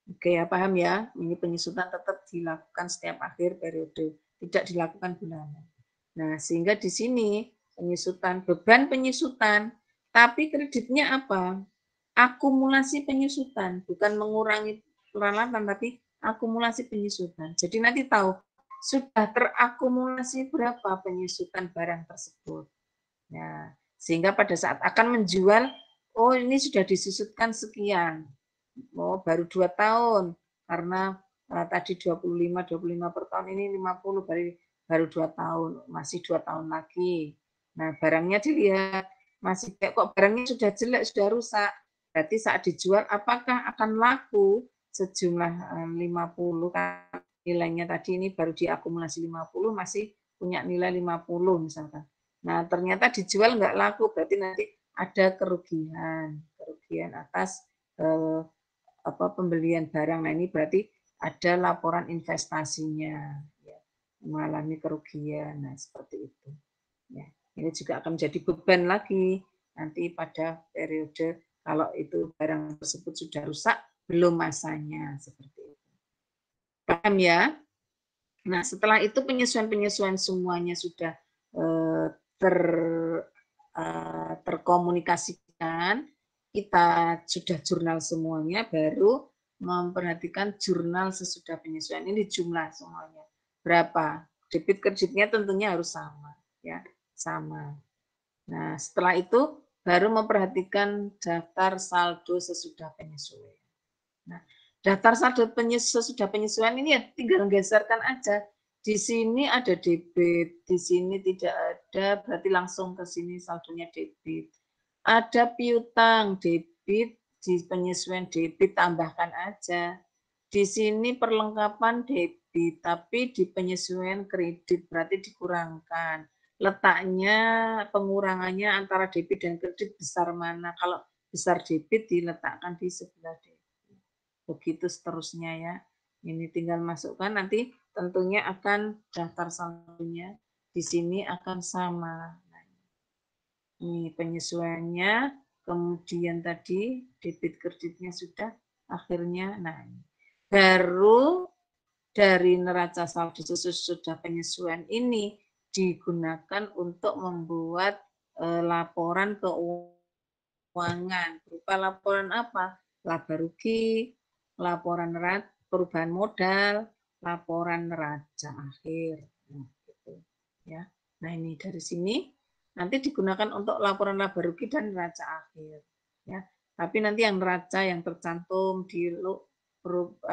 Oke ya, paham ya? Ini penyusutan tetap dilakukan setiap akhir periode, tidak dilakukan bulanan. Nah, sehingga di sini penyusutan, beban penyusutan, tapi kreditnya apa? Akumulasi penyusutan, bukan mengurangi peralatan, tapi akumulasi penyusutan. Jadi nanti tahu sudah terakumulasi berapa penyusutan barang tersebut. Nah, sehingga pada saat akan menjual, oh ini sudah disusutkan sekian. Oh, baru 2 tahun karena tadi 25 per tahun, ini 50 baru 2 tahun, masih 2 tahun lagi. Nah, barangnya dilihat masih kok barangnya sudah jelek, sudah rusak. Berarti saat dijual apakah akan laku sejumlah 50 kan nilainya tadi ini baru diakumulasi 50 masih punya nilai 50 misalkan. Nah, ternyata dijual nggak laku, berarti nanti ada kerugian atas pembelian barang. Nah, ini berarti ada laporan investasinya, ya, mengalami kerugian. Nah, seperti itu. Ya, ini juga akan menjadi beban lagi nanti pada periode kalau itu barang tersebut sudah rusak, belum masanya seperti itu. Paham ya? Nah, setelah itu penyesuaian-penyesuaian semuanya sudah terkomunikasikan, kita sudah jurnal semuanya, baru memperhatikan jurnal sesudah penyesuaian. Ini jumlah semuanya. Berapa? Debit kreditnya tentunya harus sama. Ya, sama. Nah, setelah itu baru memperhatikan daftar saldo sesudah penyesuaian. Nah, daftar saldo sesudah penyesuaian ini ya tinggal geserkan aja. Di sini ada debit, di sini tidak ada, berarti langsung ke sini saldonya debit. Ada piutang, debit, di penyesuaian debit tambahkan aja. Di sini perlengkapan debit, tapi di penyesuaian kredit berarti dikurangkan. Letaknya pengurangannya antara debit dan kredit besar mana? Kalau besar debit diletakkan di sebelah debit. Begitu seterusnya ya. Ini tinggal masukkan, nanti tentunya akan daftar saldonya di sini akan sama. Ini penyesuaiannya, kemudian tadi debit kreditnya sudah, akhirnya, nah baru dari neraca saldo sesudah penyesuaian ini digunakan untuk membuat laporan keuangan. Berupa laporan apa? Laba rugi, laporan perubahan modal, laporan neraca akhir. Nah, gitu, ya. Nah, ini dari sini nanti digunakan untuk laporan laba rugi dan neraca akhir. Ya. Tapi nanti yang neraca yang tercantum di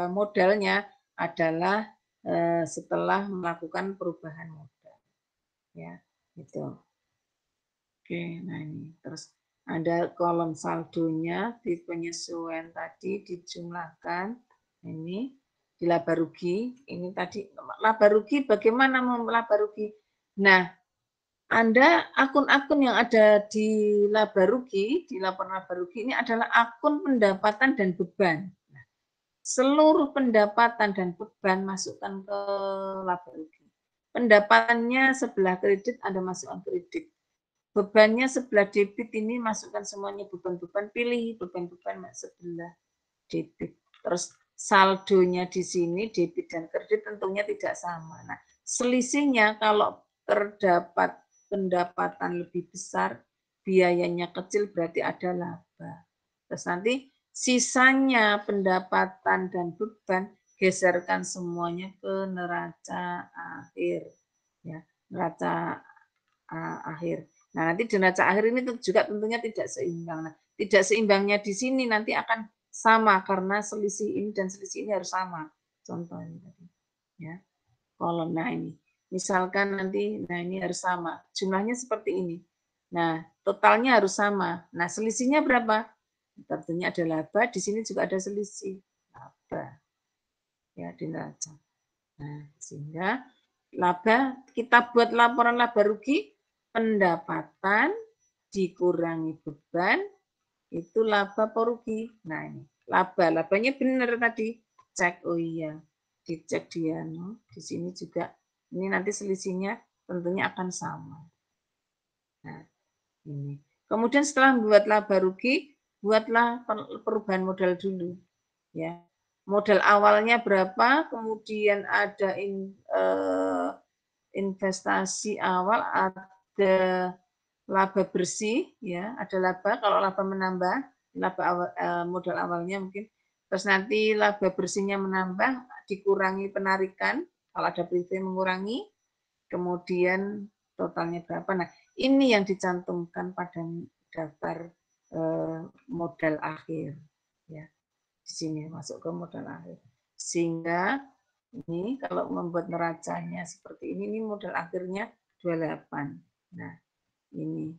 modalnya adalah setelah melakukan perubahan modal. Ya, itu. Oke, nah ini terus ada kolom saldonya di penyesuaian tadi dijumlahkan. Ini di laba rugi. Ini tadi laba rugi bagaimana laba rugi? Nah, Anda akun-akun yang ada di laba rugi, di laporan laba rugi ini adalah akun pendapatan dan beban. Seluruh pendapatan dan beban masukkan ke laba rugi. Pendapatannya sebelah kredit, Anda masukkan kredit. Bebannya sebelah debit, ini masukkan semuanya beban-beban, pilih beban-beban sebelah debit. Terus saldonya di sini, debit dan kredit tentunya tidak sama. Nah, selisihnya kalau terdapat pendapatan lebih besar, biayanya kecil berarti ada laba. Terus nanti sisanya pendapatan dan beban geserkan semuanya ke neraca akhir, ya, neraca akhir. Nah, nanti di neraca akhir ini juga tentunya tidak seimbang. Nah, tidak seimbangnya di sini nanti akan sama karena selisih ini dan selisih ini harus sama. Contohnya tadi, ya, kolom. Nah ini, misalkan nanti, nah ini harus sama. Jumlahnya seperti ini. Nah, totalnya harus sama. Nah, selisihnya berapa? Tentunya ada laba, di sini juga ada selisih laba, ya, di neraca. Nah, sehingga laba, kita buat laporan laba rugi, pendapatan dikurangi beban, itu laba apa rugi. Nah ini, labanya benar tadi, cek, oh iya, dicek dia, no. Di sini juga, ini nanti selisihnya tentunya akan sama. Nah, ini. Kemudian setelah membuat laba rugi, buatlah perubahan modal dulu, ya. Modal awalnya berapa, kemudian ada investasi awal, ada laba bersih, ya, ada laba. Kalau laba menambah, laba awal, modal awalnya mungkin, terus nanti laba bersihnya menambah, dikurangi penarikan, kalau ada privé mengurangi, kemudian totalnya berapa. Nah, ini yang dicantumkan pada daftar modal akhir, ya. Di sini masuk ke modal akhir. Sehingga ini kalau membuat neracanya seperti ini modal akhirnya 28. Nah, ini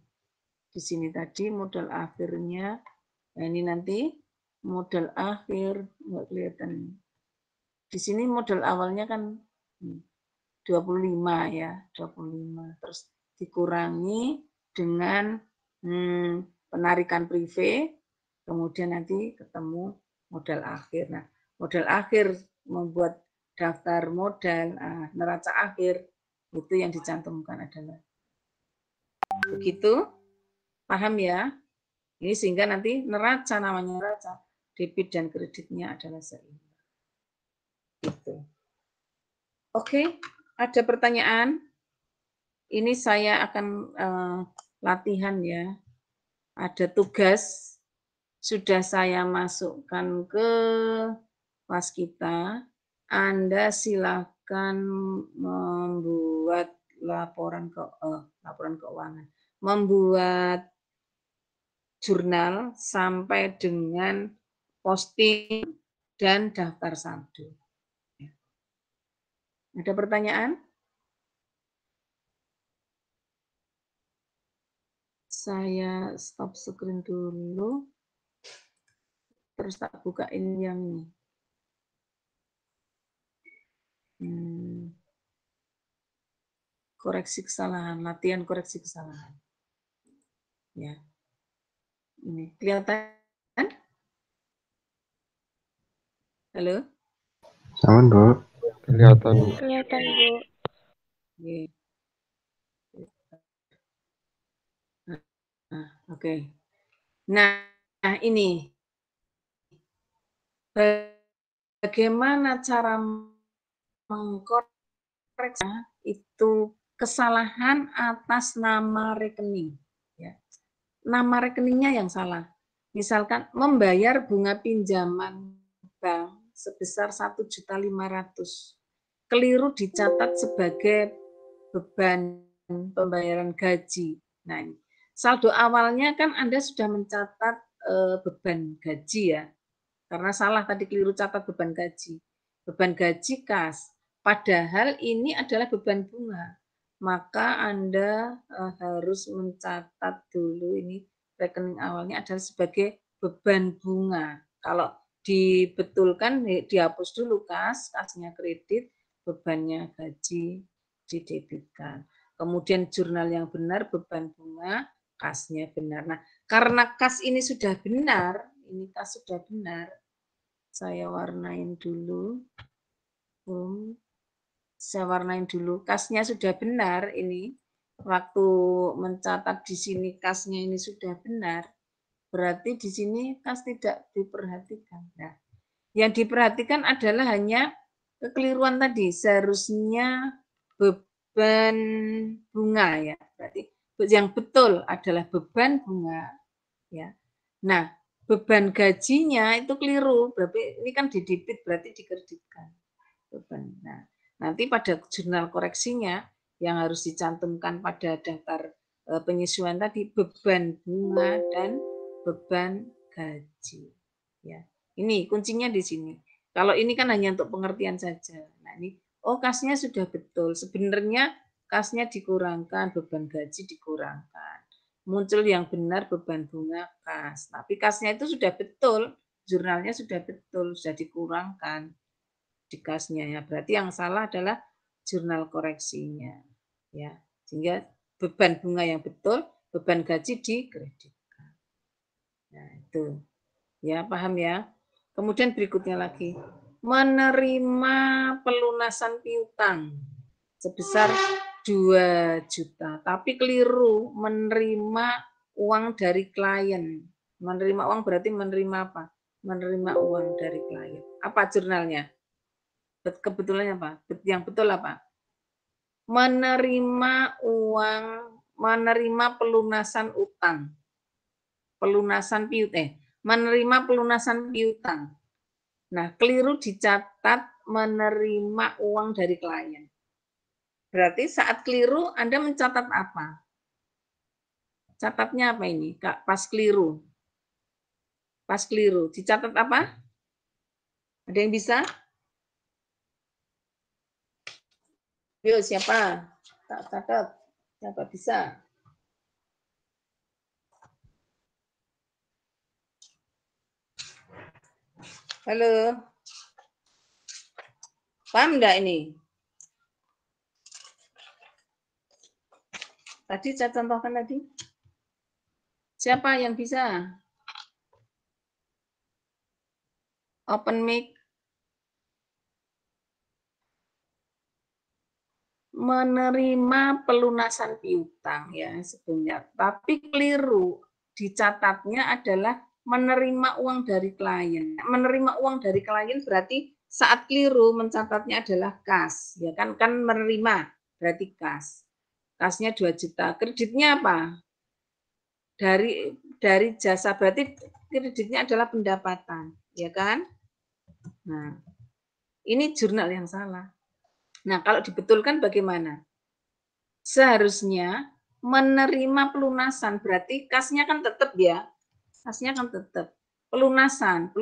di sini tadi modal akhirnya. Nah, ini nanti modal akhir nggak kelihatan. Di sini modal awalnya kan 25 ya, 25. Terus dikurangi dengan penarikan privé, kemudian nanti ketemu modal akhir. Nah, modal akhir membuat daftar modal, neraca akhir, itu yang dicantumkan adalah. Begitu, paham ya? Ini sehingga nanti neraca, namanya neraca, debit dan kreditnya adalah seimbang. Gitu. Oke, ada pertanyaan? Ini saya akan latihan ya. Ada tugas, sudah saya masukkan ke Waskita. Anda silakan membuat laporan keuangan, membuat jurnal sampai dengan posting dan daftar saldo. Ada pertanyaan? Saya stop screen dulu, terus tak bukain yang ini. Koreksi kesalahan, latihan koreksi kesalahan. Ya, ini kelihatan? Halo? Sama, Bu. Kelihatan, Bu. Kelihatan, Bu. Oke. Nah, oke. Nah, ini bagaimana cara mengkoreksi itu kesalahan atas nama rekening. Ya. Nama rekeningnya yang salah. Misalkan membayar bunga pinjaman bank sebesar 1.500.000. Keliru dicatat sebagai beban pembayaran gaji. Nah, saldo awalnya kan Anda sudah mencatat beban gaji ya. Karena salah tadi keliru catat beban gaji. Beban gaji kas. Padahal ini adalah beban bunga. Maka Anda harus mencatat dulu ini rekening awalnya adalah sebagai beban bunga. Kalau dibetulkan dihapus dulu kasnya kredit, bebannya gaji didebitkan. Kemudian jurnal yang benar beban bunga, kasnya benar. Nah, karena kas ini sudah benar, ini kas sudah benar, saya warnain dulu. Saya warnain dulu. Kasnya sudah benar ini. Waktu mencatat di sini kasnya ini sudah benar. Berarti di sini kas tidak diperhatikan. Nah, yang diperhatikan adalah hanya kekeliruan tadi. Seharusnya beban bunga ya. Berarti yang betul adalah beban bunga ya. Nah, beban gajinya itu keliru, berarti ini kan didebit berarti dikreditkan beban. Nah, nanti pada jurnal koreksinya yang harus dicantumkan pada daftar penyesuaian tadi beban bunga dan beban gaji. Ya, ini kuncinya di sini. Kalau ini kan hanya untuk pengertian saja. Nah, ini kasnya sudah betul. Sebenarnya kasnya dikurangkan, beban gaji dikurangkan. Muncul yang benar beban bunga kas. Tapi kasnya itu sudah betul, jurnalnya sudah betul, sudah dikurangkan di kasnya ya. Berarti yang salah adalah jurnal koreksinya. Ya. Sehingga beban bunga yang betul, beban gaji dikreditkan. Nah, itu. Ya, paham ya? Kemudian berikutnya lagi, menerima pelunasan piutang sebesar 2 juta, tapi keliru menerima uang dari klien. Menerima uang berarti menerima apa? Menerima uang dari klien. Apa jurnalnya? Kebetulannya apa? Yang betul apa? Menerima uang, menerima pelunasan utang. Pelunasan piutang. Menerima pelunasan piutang. Nah, keliru dicatat menerima uang dari klien. Berarti saat keliru Anda mencatat apa? Catatnya apa ini? Kak, pas keliru. Pas keliru. Dicatat apa? Ada yang bisa? Yo, siapa? Tak catat. Siapa bisa? Halo. Paham enggak ini? Tadi saya contohkan tadi. Siapa yang bisa? Open mic. Menerima pelunasan piutang ya sebenarnya, tapi keliru dicatatnya adalah menerima uang dari klien. Menerima uang dari klien berarti saat keliru mencatatnya adalah kas, ya kan menerima berarti kas. Kasnya 2 juta. Kreditnya apa? Dari jasa, berarti kreditnya adalah pendapatan, ya kan? Nah, ini jurnal yang salah. Nah, kalau dibetulkan bagaimana? Seharusnya menerima pelunasan, berarti kasnya kan tetap ya. Kasnya kan tetap. Pelunasan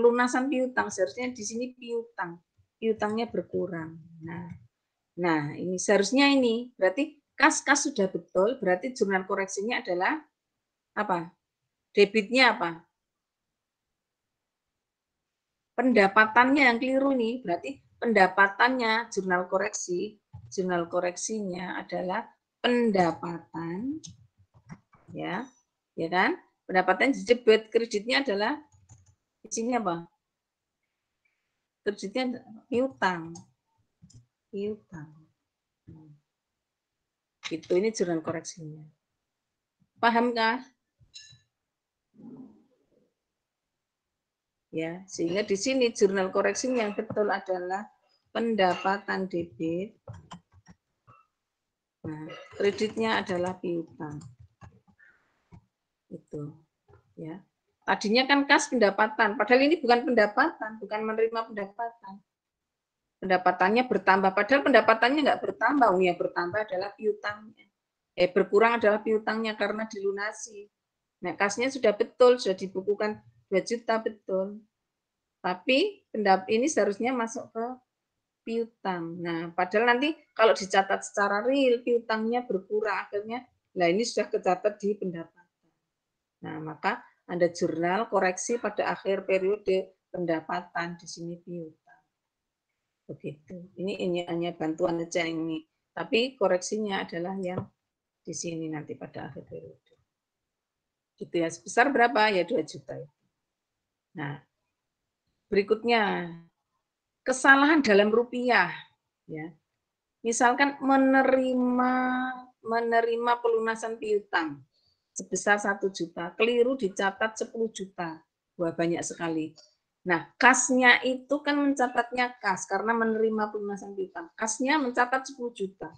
piutang, seharusnya di sini piutang. Piutangnya berkurang. Nah, ini seharusnya ini, berarti kas sudah betul, berarti jurnal koreksinya adalah apa? Debitnya apa? Pendapatannya yang keliru nih, berarti pendapatannya jurnal koreksinya adalah pendapatan, ya kan? Pendapatan didebit, kreditnya adalah di sini apa? Kreditnya piutang. Gitu, ini jurnal koreksinya. Pahamkah? Ya, sehingga di sini jurnal koreksi yang betul adalah pendapatan debit. Nah, kreditnya adalah piutang. Itu, ya. Tadinya kan kas pendapatan, padahal ini bukan pendapatan, bukan menerima pendapatan. Pendapatannya bertambah, padahal pendapatannya nggak bertambah, yang bertambah adalah piutangnya. Berkurang adalah piutangnya karena dilunasi. Nah, kasnya sudah betul, sudah dibukukan 2 juta betul. Tapi ini seharusnya masuk ke piutang. Nah, padahal nanti kalau dicatat secara real, piutangnya berkurang. Akhirnya, nah ini sudah kecatat di pendapatan. Nah, maka ada jurnal koreksi pada akhir periode pendapatan. Di sini piutang. Begitu. Ini hanya bantuan aja ini. Tapi koreksinya adalah yang di sini nanti pada akhir periode. Gitu ya. Sebesar berapa? Ya 2 juta. Nah, berikutnya, kesalahan dalam rupiah. Ya. Misalkan menerima pelunasan piutang sebesar 1 juta, keliru dicatat 10 juta. Wah, banyak sekali. Nah, kasnya itu kan mencatatnya kas karena menerima pelunasan piutang. Kasnya mencatat 10 juta.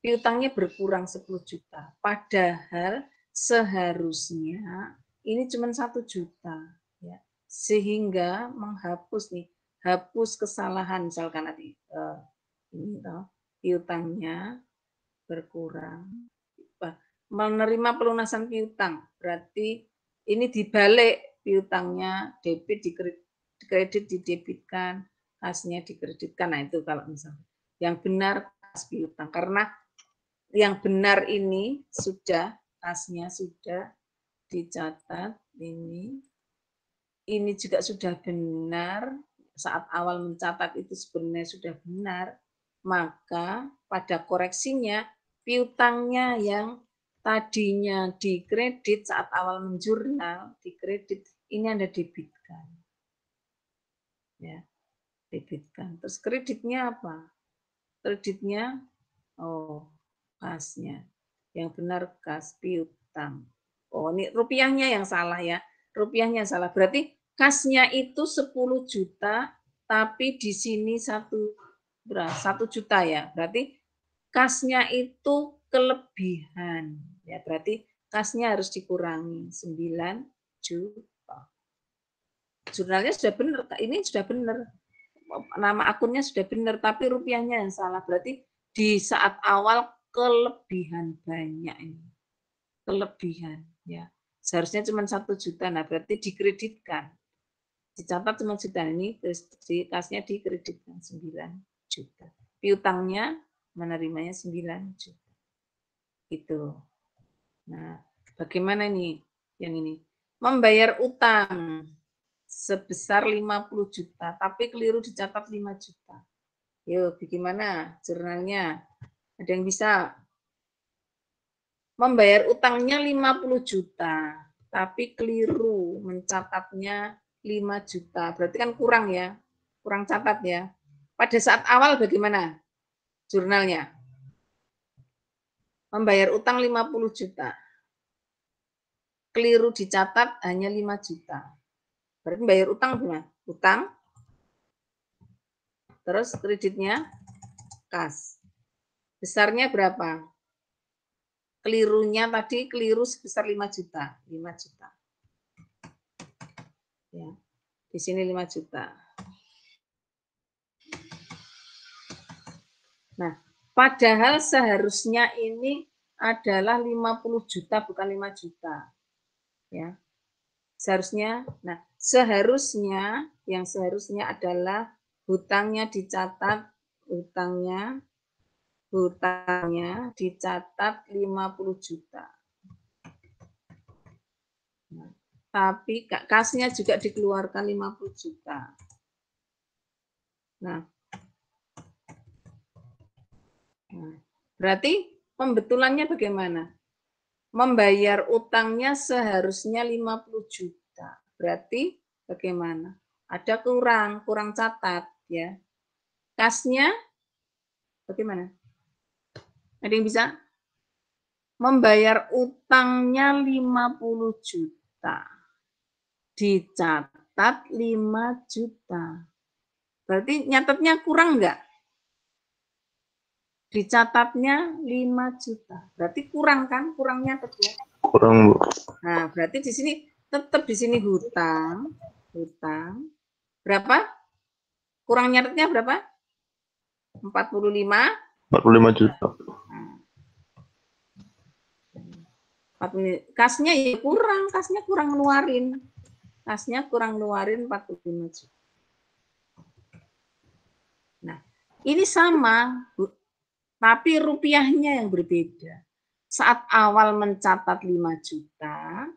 Piutangnya berkurang 10 juta. Padahal seharusnya ini cuma 1 juta. Ya. Sehingga menghapus nih, hapus kesalahan misalkan tadi ini piutangnya berkurang. Menerima pelunasan piutang berarti ini dibalik, piutangnya debit kredit didebitkan, kasnya dikreditkan. Nah itu kalau misalnya yang benar kas piutang, karena yang benar ini sudah kasnya sudah dicatat, ini juga sudah benar, saat awal mencatat itu sebenarnya sudah benar, maka pada koreksinya piutangnya yang tadinya dikredit saat awal menjurnal, dikredit, ini Anda debitkan. Ya, debitkan. Terus kreditnya apa? Kreditnya, kasnya. Yang benar kas piutang. Oh, ini rupiahnya yang salah ya. Rupiahnya salah. Berarti kasnya itu 10 juta, tapi di sini 1 juta ya. Berarti kasnya itu kelebihan. Ya, berarti kasnya harus dikurangi 9 juta. Jurnalnya sudah benar, ini sudah benar. Nama akunnya sudah benar, tapi rupiahnya yang salah. Berarti di saat awal kelebihan banyak ini. Kelebihan ya. Seharusnya cuma 1 juta. Nah, berarti dikreditkan. Dicatat cuma juta, ini kasnya dikreditkan 9 juta. Piutangnya menerimanya 9 juta. Itu. Nah, bagaimana nih yang ini? Membayar utang sebesar 50 juta, tapi keliru dicatat 5 juta. Yuk, bagaimana jurnalnya? Ada yang bisa? Membayar utangnya 50 juta, tapi keliru mencatatnya 5 juta. Berarti kan kurang ya, kurang catat ya. Pada saat awal bagaimana jurnalnya? Membayar utang 50 juta. Keliru dicatat hanya 5 juta. Berarti membayar utang gimana? Utang, terus kreditnya kas. Besarnya berapa? Kelirunya tadi keliru sebesar 5 juta. 5 juta. Ya. Di sini 5 juta. Nah, padahal seharusnya ini adalah 50 juta bukan 5 juta. Ya. Seharusnya, nah, seharusnya yang seharusnya adalah hutangnya dicatat, hutangnya dicatat 50 juta. Nah, tapi kasnya juga dikeluarkan 50 juta. Nah, berarti pembetulannya bagaimana? Membayar utangnya seharusnya 50 juta. Berarti bagaimana? Ada kurang catat ya. Kasnya bagaimana? Ada yang bisa? Membayar utangnya 50 juta. Dicatat mencatat 5 juta. Berarti nyatetnya kurang enggak? Dicatatnya 5 juta. Berarti kurang kan? Kurang nyatet ya. Kurang, Bu. Nah, berarti di sini tetap di sini hutang. Berapa? Kurang nyatetnya berapa? 45. 45 juta. Kasnya ya kurang, kasnya kurang ngeluarin. Kasnya kurang ngeluarin 45 juta. Nah, ini sama, Bu, tapi rupiahnya yang berbeda. Saat awal mencatat 5 juta,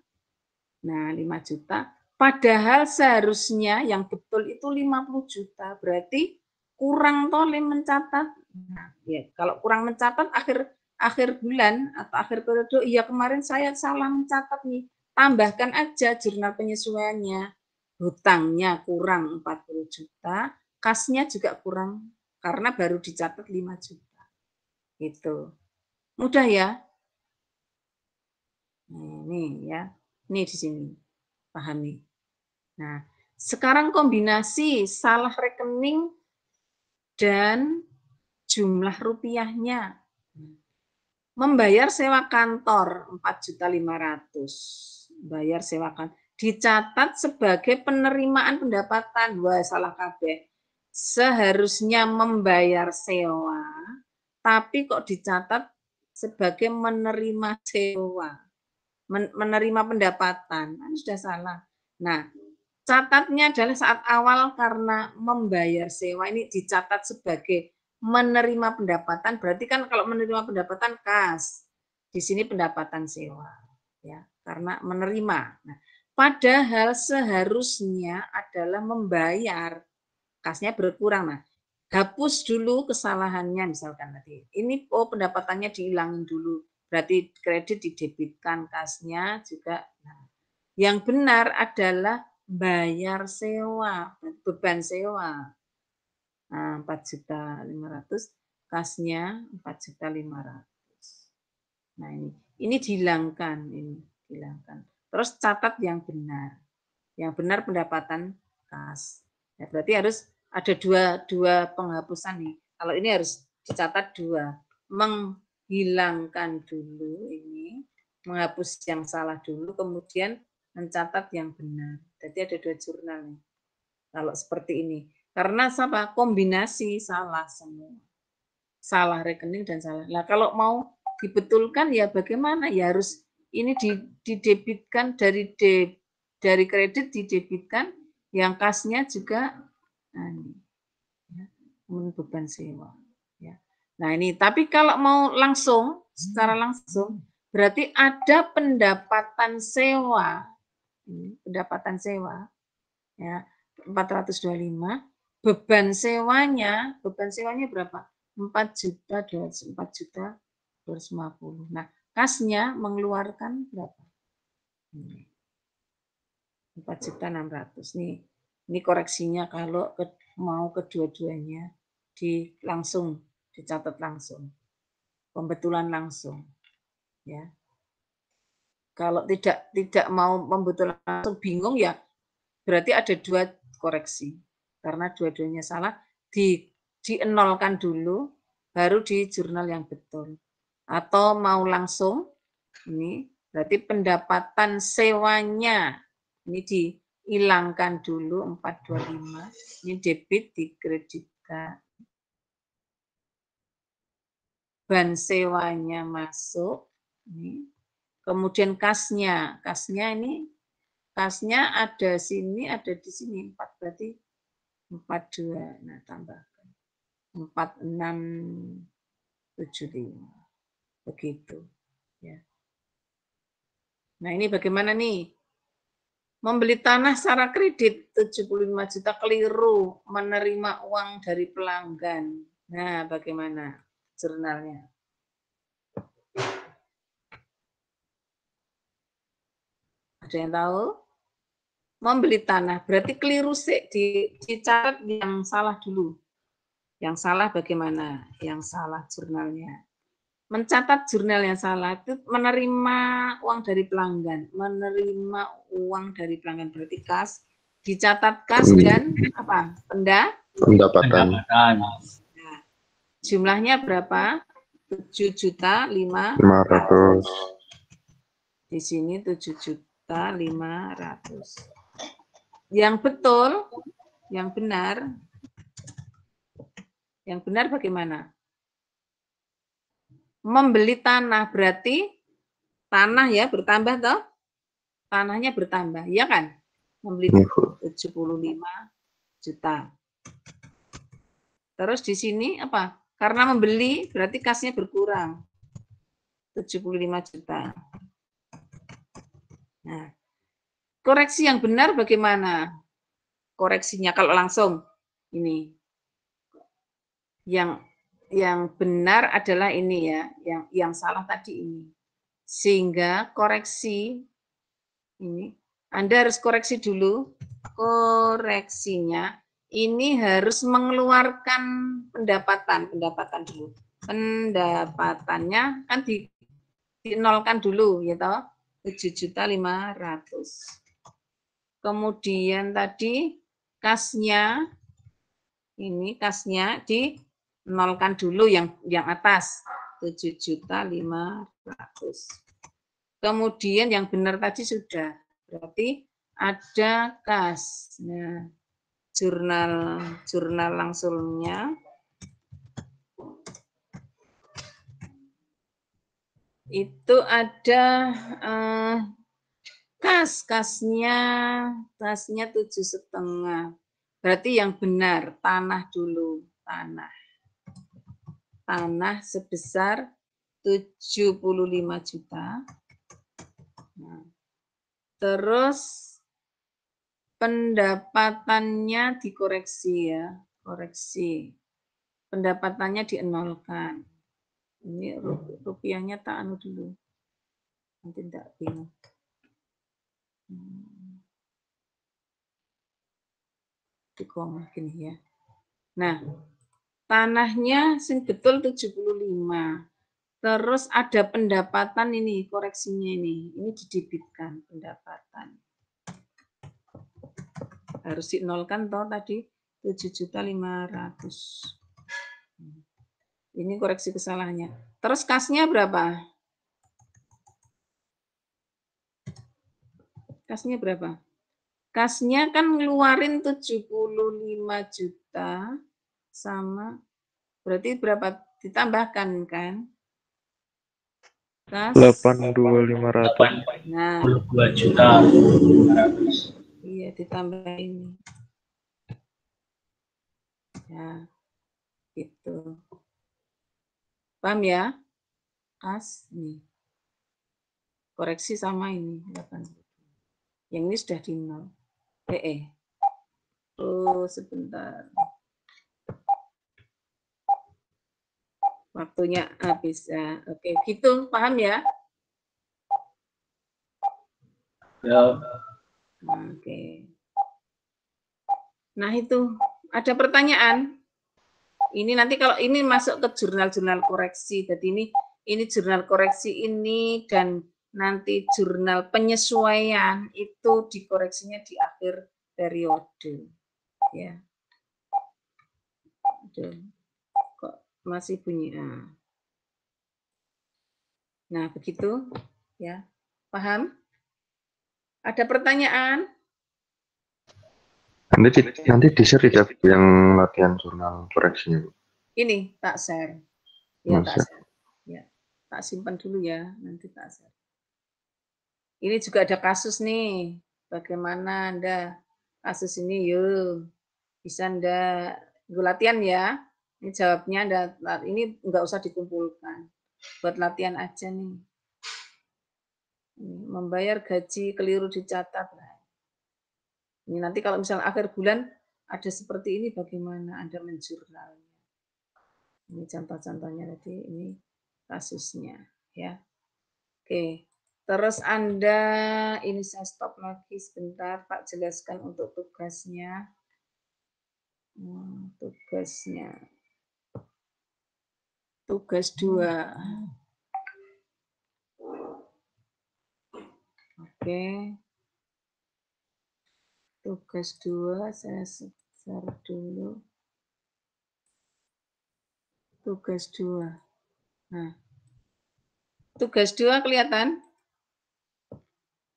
nah 5 juta, padahal seharusnya yang betul itu 50 juta, berarti kurang toleh mencatat. Nah, ya, kalau kurang mencatat akhir bulan atau akhir periode, iya kemarin saya salah mencatat nih, tambahkan aja jurnal penyesuaiannya. Hutangnya kurang 40 juta, kasnya juga kurang karena baru dicatat 5 juta. Gitu. Mudah ya? Ini ya. Ini di sini. Pahami. Nah, sekarang kombinasi salah rekening dan jumlah rupiahnya. Membayar sewa kantor 4.500.000. Bayar sewa kantor. Dicatat sebagai penerimaan pendapatan. Wah, salah kabeh. Seharusnya membayar sewa, tapi kok dicatat sebagai menerima sewa. Menerima pendapatan. Ini sudah salah. Nah, catatnya adalah saat awal karena membayar sewa ini dicatat sebagai menerima pendapatan, berarti kan kalau menerima pendapatan kas, di sini pendapatan sewa, ya, karena menerima. Nah, padahal seharusnya adalah membayar, kasnya berkurang. Nah, hapus dulu kesalahannya misalkan tadi. Ini pendapatannya dihilangin dulu, berarti kredit didebitkan, kasnya juga. Nah, yang benar adalah bayar sewa, beban sewa. Nah, 4.500.000, kasnya 4.500.000. Nah, ini dihilangkan, Terus catat yang benar. Yang benar pendapatan kas. Ya, berarti harus ada dua penghapusan nih. Kalau ini harus dicatat dua. Menghilangkan dulu ini, menghapus yang salah dulu, kemudian mencatat yang benar. Jadi ada dua jurnal nih. Kalau seperti ini. Karena apa? Kombinasi salah semua. Salah rekening dan salah. Nah, kalau mau dibetulkan ya bagaimana? Ya harus ini didebitkan dari kredit didebitkan, yang kasnya juga beban sewa. Ya. Nah ini, tapi kalau mau langsung, secara langsung, berarti ada pendapatan sewa, ya 425, beban sewanya berapa? 4.250. Nah, kasnya mengeluarkan berapa? 4.600.000 nih. Ini koreksinya kalau mau kedua-duanya langsung dicatat langsung. Pembetulan langsung. Ya. Kalau tidak mau pembetulan langsung bingung ya berarti ada dua koreksi. Karena dua-duanya salah, dienolkan dulu, baru di jurnal yang betul. Atau mau langsung, ini berarti pendapatan sewanya, ini dihilangkan dulu 425, ini debit dikreditkan. Ban sewanya masuk, ini. Kemudian kasnya ini, kasnya ada sini, ada di sini 4 berarti 42. Nah, tambahkan 4675. Begitu, ya. Nah, ini bagaimana nih? Membeli tanah secara kredit 75 juta keliru, menerima uang dari pelanggan. Nah, bagaimana jurnalnya? Ada yang tahu? Membeli tanah, berarti keliru sih, dicatat yang salah dulu. Yang salah bagaimana? Yang salah jurnalnya. Mencatat jurnal yang salah itu menerima uang dari pelanggan. Menerima uang dari pelanggan berarti kas, Dicatat kas dan apa? Pendapatan. Nah, jumlahnya berapa? 7.500.000. 500. Di sini 7.500.000. Yang betul, yang benar bagaimana? Membeli tanah berarti tanah ya bertambah toh? Tanahnya bertambah, ya kan? Membeli 75 juta. Terus di sini apa? Karena membeli berarti kasnya berkurang. 75 juta. Nah, koreksi yang benar bagaimana? Koreksinya kalau langsung ini. Yang benar adalah ini ya, yang salah tadi ini. Sehingga koreksi ini Anda harus koreksi dulu. Koreksinya ini harus mengeluarkan pendapatan dulu. Pendapatannya kan dinolkan dulu ya toh, 7.500.000. Kemudian tadi kasnya ini kasnya dinolkan dulu yang atas 7.500.000. Kemudian yang benar tadi sudah, berarti ada kas. Nah, jurnal langsungnya itu ada kasnya 7,5. Berarti yang benar tanah dulu, tanah sebesar 75 juta. Nah, terus pendapatannya dikoreksi ya, koreksi. Pendapatannya dienolkan. Ini rupiahnya tak anu dulu. Nanti enggak bingung. Di koma gini ya. Nah, tanahnya sing betul 75. Terus ada pendapatan ini, koreksinya ini. Ini didebitkan pendapatan. Harus dinolkan toh tadi 7.500.000. Ini koreksi kesalahannya. Terus kasnya berapa? Kasnya berapa? Kasnya kan ngeluarin 75 juta sama berarti berapa? Ditambahkan kan? Kas 82.500. Nah, 22.500. Iya, ditambah ini. Ya, gitu. Paham ya? Kas nih. Koreksi sama ini. Yang ini sudah di nol. Oh, sebentar. Waktunya habis. Ya. Oke, gitu. Paham ya? Ya. Oke. Nah, itu. Ada pertanyaan? Ini nanti kalau ini masuk ke jurnal-jurnal koreksi. Jadi ini jurnal koreksi ini dan nanti jurnal penyesuaian itu dikoreksinya di akhir periode. Ya. Aduh, kok masih bunyi. Nah, begitu ya. Paham? Ada pertanyaan? Nanti di-share tidak yang latihan jurnal koreksinya, Bu? Ini tak share. Ya, Masa? tak share. Ya, tak simpan dulu ya, nanti tak share. Ini juga ada kasus nih. Bagaimana Anda kasus ini? Yuk, bisa Anda latihan ya. Ini jawabnya Anda, ini enggak usah dikumpulkan. Buat latihan aja nih. Membayar gaji keliru dicatat. Ini nanti kalau misalnya akhir bulan ada seperti ini bagaimana Anda menjurnalnya. Ini contoh-contohnya tadi, ini kasusnya ya. Oke. Terus Anda ini saya stop lagi sebentar, Pak jelaskan untuk tugasnya. Tugasnya. Tugas 2. Oke. Tugas 2 saya share dulu. Tugas 2. Nah. Tugas 2 kelihatan?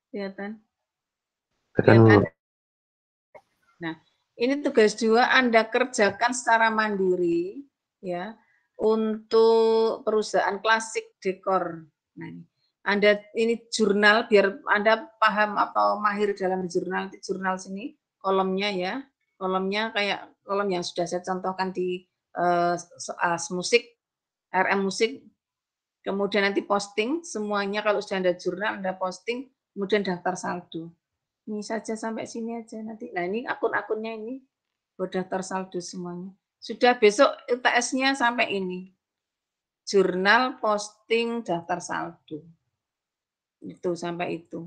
Kelihatan? Kelihatan? Nah, ini tugas 2 Anda kerjakan secara mandiri ya untuk perusahaan klasik dekor. Nah, Anda ini jurnal biar Anda paham atau mahir dalam jurnal. Jurnal sini kolomnya ya. Kolomnya kayak kolom yang sudah saya contohkan di musik, RM musik. Kemudian nanti posting semuanya kalau sudah ada jurnal Anda posting, kemudian daftar saldo. Ini saja sampai sini aja nanti. Nah, ini akun-akunnya ini buat daftar saldo semuanya. Sudah besok UTS-nya sampai ini. Jurnal, posting, daftar saldo. Itu sampai itu.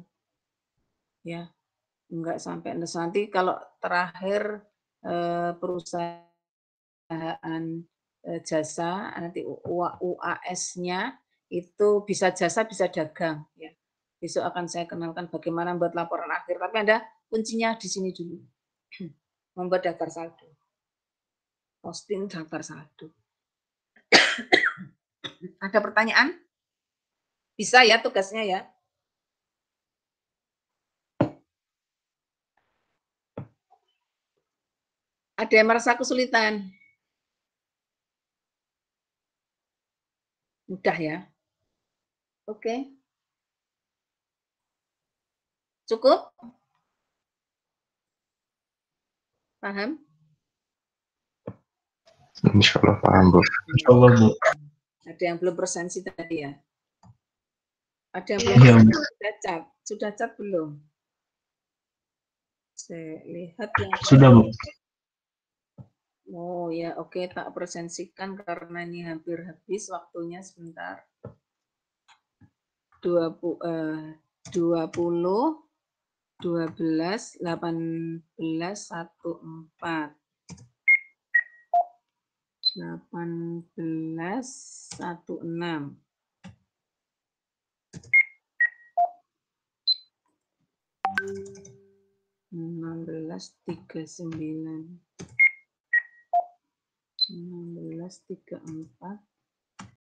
Ya. Enggak sampai nanti kalau terakhir perusahaan jasa nanti UAS-nya itu bisa jasa bisa dagang ya. Besok akan saya kenalkan bagaimana membuat laporan akhir, tapi Anda kuncinya di sini dulu. Membuat daftar saldo. Posting daftar saldo. Ada pertanyaan? Bisa ya tugasnya ya. Ada yang merasa kesulitan? Mudah ya. Oke. Cukup? Paham? Insya Allah paham, Bu. Insya Allah, Bu. Ada yang belum presensi tadi ya? Ada yang belum presensi? Sudah cat belum? Saya lihat yang Sudah, Bu. Oh ya, oke, tak presensikan karena ini hampir habis waktunya sebentar. 20, 12, 18, 14, 16. 16, 39. 16, 34.